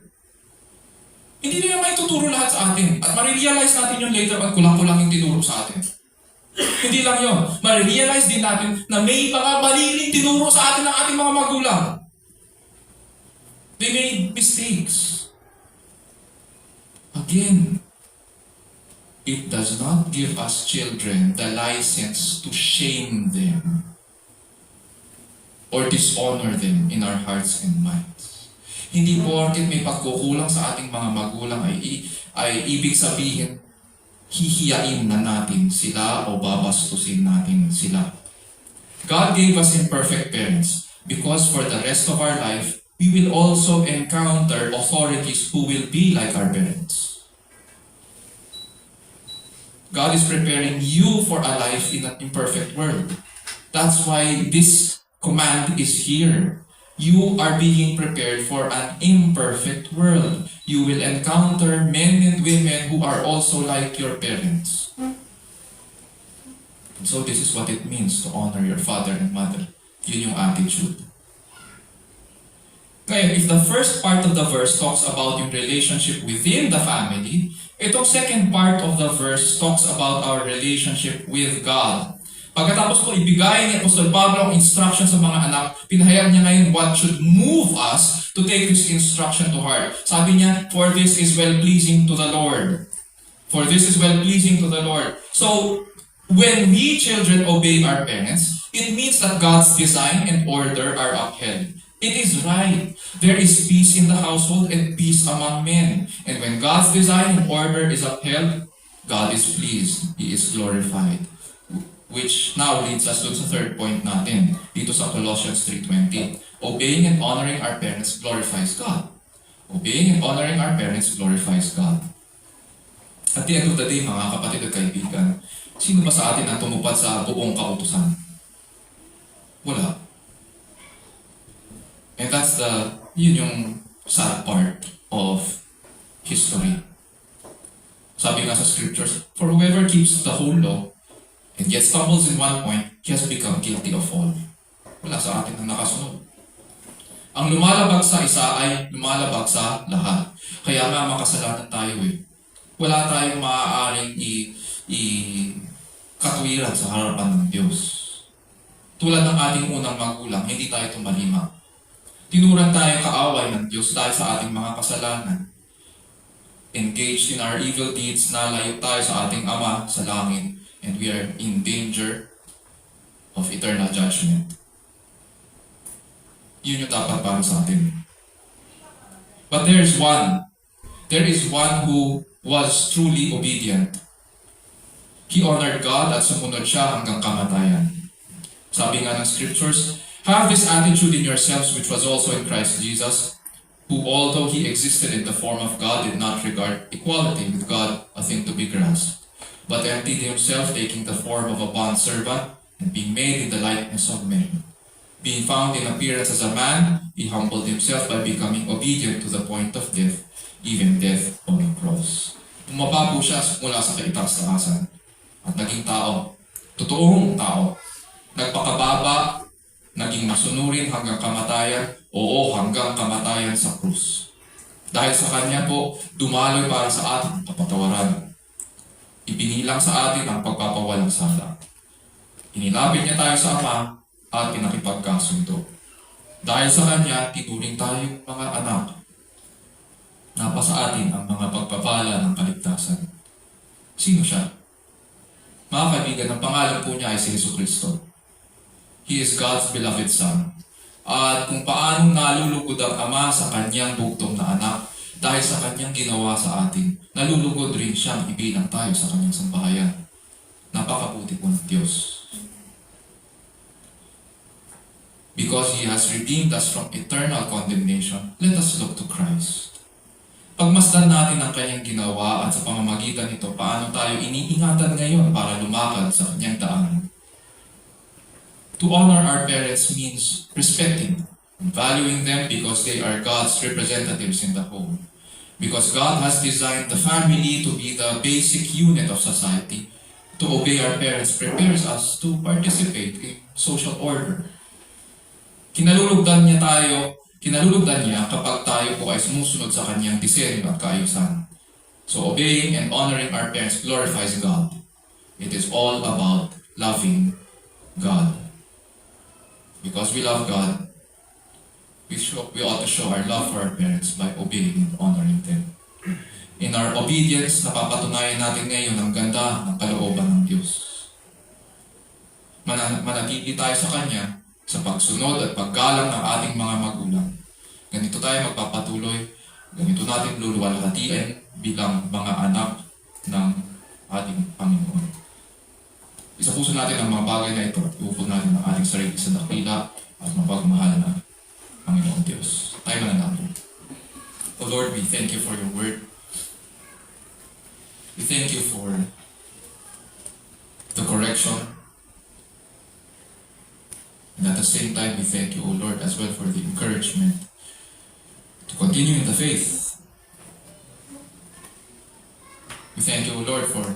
Hindi nila may tuturo lahat sa atin. At marirealize natin yun later pag kulang-kulang yung tinuro sa atin. Hindi lang yun. Marirealize din natin na may mga mali rin tinuro sa atin ng ating mga magulang. They made mistakes. Again, it does not give us children the license to shame them or dishonor them in our hearts and minds. Hindi porket may pagkukulang sa ating mga magulang ay ibig sabihin hihiyain na natin sila o babastusin natin sila. God gave us imperfect parents because for the rest of our life, we will also encounter authorities who will be like our parents. God is preparing you for a life in an imperfect world. That's why this command is here. You are being prepared for an imperfect world. You will encounter men and women who are also like your parents. And so this is what it means to honor your father and mother. Yun yung attitude. Ngayon, if the first part of the verse talks about yung relationship within the family, itong second part of the verse talks about our relationship with God. Pagkatapos ko ibigay ni Apostol Pablo ang instruction sa mga anak, pinahayag niya ngayon what should move us to take this instruction to heart. Sabi niya, for this is well-pleasing to the Lord. For this is well-pleasing to the Lord. So, when we children obey our parents, it means that God's design and order are upheld. It is right. There is peace in the household and peace among men. And when God's design and order is upheld, God is pleased. He is glorified. Which now leads us to the third point natin, dito sa Colossians 3:20. Obeying and honoring our parents glorifies God. Obeying and honoring our parents glorifies God. At the end of the day, mga kapatid at kaibigan, sino ba sa atin ang tumupad sa buong kautusan? Wala. And that's yun yung sad part of history. Sabi nga sa scriptures, for whoever keeps the whole law, and yet stumbles in one point, he has become guilty of all. Wala sa atin ang nakasunod. Ang lumalabag sa isa ay lumalabag sa lahat. Kaya nga makasalanan tayo eh. Wala tayong maaaring katwiran sa harapan ng Diyos. Tulad ng ating unang magulang, hindi tayo tumalima. Tinuran tayo kaaway ng Diyos dahil sa ating mga kasalanan. Engaged in our evil deeds, nalayo tayo sa ating Ama sa langit, and we are in danger of eternal judgment. Yun yung dapat para sa atin. But there is one who was truly obedient. He honored God at sumunod siya hanggang kamatayan. Sabi nga ng scriptures, have this attitude in yourselves which was also in Christ Jesus, who although he existed in the form of God did not regard equality with God a thing to be grasped, but emptied himself, taking the form of a bondservant and being made in the likeness of men. Being found in appearance as a man, he humbled himself by becoming obedient to the point of death, even death on the cross. Bumaba po siya mula sa kaitaas-taasan at naging tao, totoong tao. Nagpakababa, naging masunurin hanggang kamatayan, hanggang kamatayan sa krus. Dahil sa kanya po, dumaloy para sa ating kapatawaran. Ibinilang sa atin ang pagpapawalang sala. Inilapit niya tayo sa Ama at pinakipagkasundo. Dahil sa kanya, tinuring tayong mga anak. Napasa atin ang mga pagpapala ng kaligtasan. Sino siya? Mga kaibigan, ang pangalan po niya ay si Jesucristo. He is God's beloved Son. At kung paano nalulugod ang Ama sa kanyang bugtong na anak, dahil sa kanyang ginawa sa atin, nalulugod rin siyang ibilang tayo sa kanyang sambahayan. Napakabuti po ng Diyos. Because He has redeemed us from eternal condemnation, let us look to Christ. Pagmasdan natin ang kanyang ginawa at sa pamamagitan nito, paano tayo iniingatan ngayon para lumakad sa kanyang daan. To honor our parents means respecting and valuing them because they are God's representatives in the home. Because God has designed the family to be the basic unit of society. To obey our parents prepares us to participate in social order. Kinalulugdan niya kapag tayo po ay sumusunod sa kanyang disenyo at kaayusan. So obeying and honoring our parents glorifies God. It is all about loving God. Because we love God, we ought to show our love for our parents by obeying and honoring them. In our obedience, napapatunayan natin ngayon ang ganda ng kalooban ng Diyos. Manatili tayo sa Kanya sa pagsunod at paggalang ng ating mga magulang. Ganito tayo magpapatuloy, ganito natin luluwalhatiin bilang mga anak ng ating Panginoon. Isapuso natin ang mga bagay na ito at iupog natin ang ating sarili sa dakila at mapagmahal na Panginoon Diyos. Tayo mananalo. O Lord, we thank you for your word. We thank you for the correction. And at the same time, we thank you, O Lord, as well for the encouragement to continue in the faith. We thank you, O Lord, for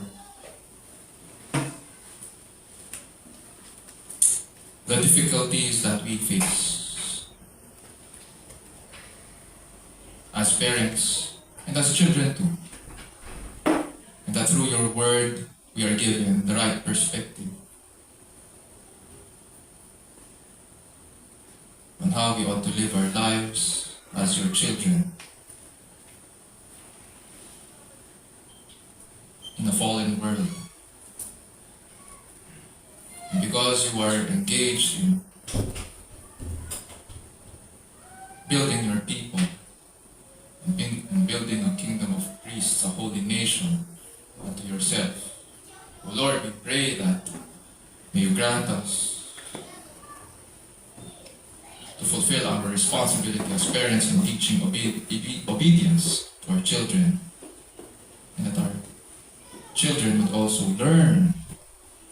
the difficulties that we face as parents and as children too. And that through your word, we are given the right perspective on how we ought to live our lives as your children in a fallen world. And because you are engaged in building your people and building a kingdom of priests, a holy nation unto yourself, O Lord, we pray that may you grant us to fulfill our responsibility as parents in teaching obedience to our children, and that our children would also learn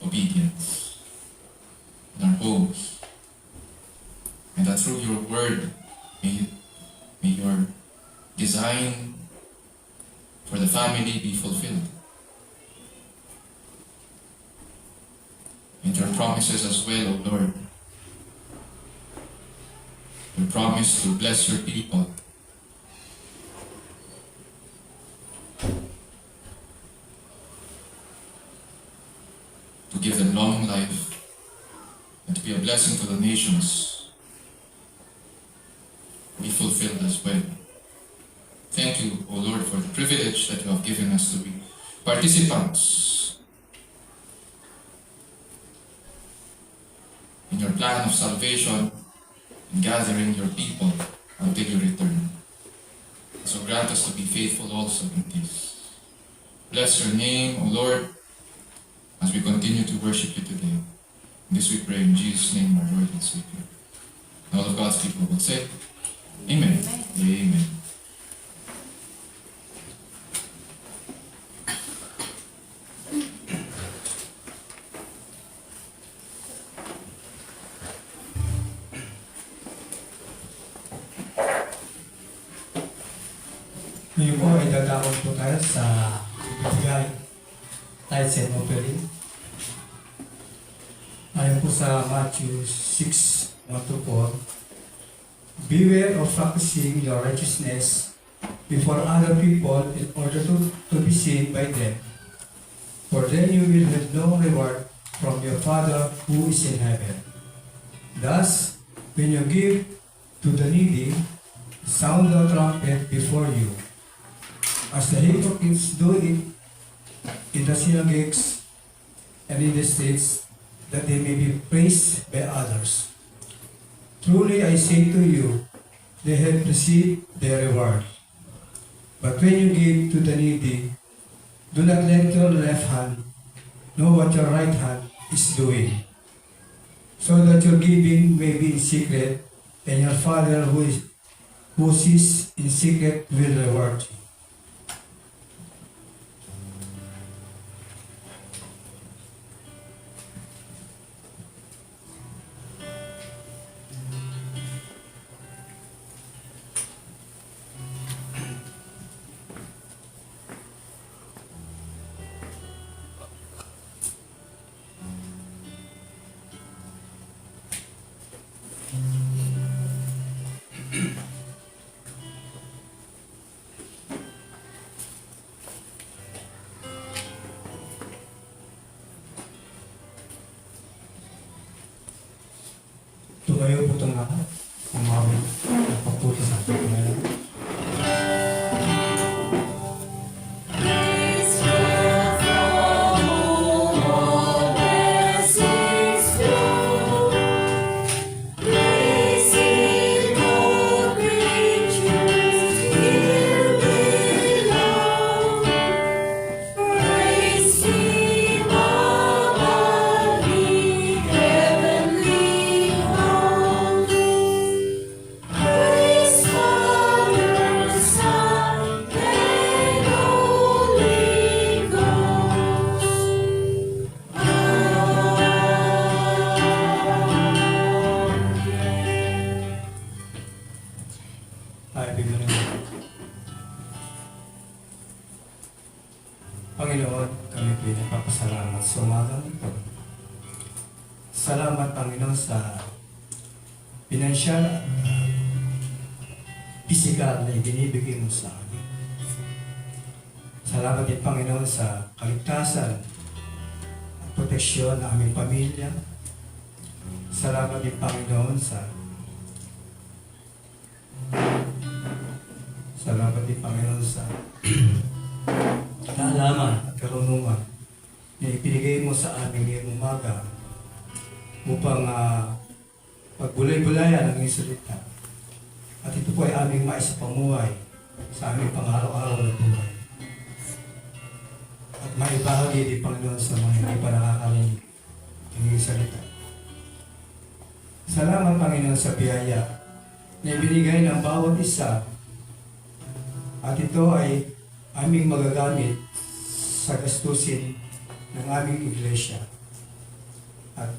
obedience in our homes, and that through your word may your design for the family be fulfilled, and your promises as well, O Lord, You promise to bless your people. To give them long life and to be a blessing to the nations. Be fulfilled as well. Thank you, O Lord, for the privilege that you have given us to be participants in your plan of salvation and gathering your people until you return. So grant us to be faithful also in this. Bless your name, O Lord, as we continue to worship you today. This we pray in Jesus' name, our Lord and Savior. And all of God's people will say, Amen. Amen. Ngayon po ay dadakot po tayo sa ibigay tithes and offering. Ayon po sa Matthew 6:1-4, beware of practicing your righteousness before other people in order to be seen by them, for then you will have no reward from your Father who is in heaven. Thus, when you give to the needy, sound the trumpet before you, as the hypocrites do it in the synagogues and in the streets, that they may be praised by others. Truly I say to you, they have received their reward. But when you give to the needy, do not let your left hand know what your right hand is doing, so that your giving may be in secret, and your Father who sees in secret will reward you. Tumayo po itong lahat. Umawin. Nagpaputi sa ating kumain. Ay, bigyan rin. Panginoon, kami pinapapasalamat sa umagang ito. Salamat, Panginoon, sa pinansyal at pisikal na ibinibigay mo sa amin. Salamat din, Panginoon, sa kaligtasan at proteksyon ng aming pamilya. Salamat din, Panginoon, Salamat din, Panginoon, sa kaalaman at karunungan na ipinigay mo sa amin ngayong umaga upang pagbulay-bulayan ang iyong salita. At ito po ay aming maisapamuhay sa aming pang-araw-araw na buhay. At maibahagi din, Panginoon, sa mga hindi pa nakakarinig ng iyong salita. Salamat, Panginoon, sa biyaya na ibinigay ng bawat isa. At ito ay aming magagamit sa gastusin ng aming iglesia. At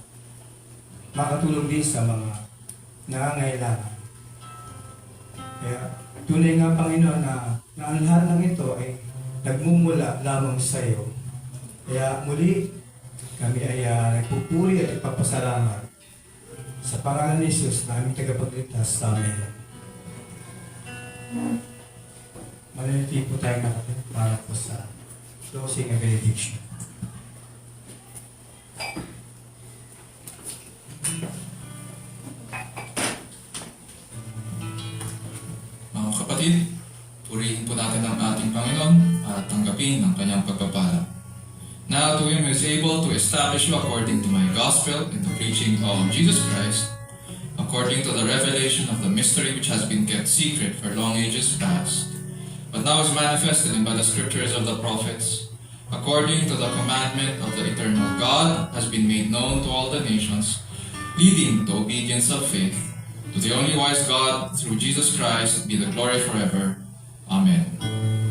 makatulong din sa mga nangangailangan. Kaya tunay nga, Panginoon, na ang lahat ng ito ay nagmumula lamang sa iyo. Kaya muli, kami ay nagpupuri at ipapasalamat Sa pangalan ni Jesus, na aming tagapagligtas. Amen. Mananatili po tayo natin para po sa closing and benediction. Mga kapatid, purihin po natin ang ating Panginoon at tanggapin ang kanyang pagpapala. Now to Him who is able to establish you according to my gospel in the preaching of Jesus Christ, according to the revelation of the mystery which has been kept secret for long ages past, but now is manifested by the scriptures of the prophets, according to the commandment of the eternal God, has been made known to all the nations, leading to obedience of faith. To the only wise God, through Jesus Christ, be the glory forever. Amen.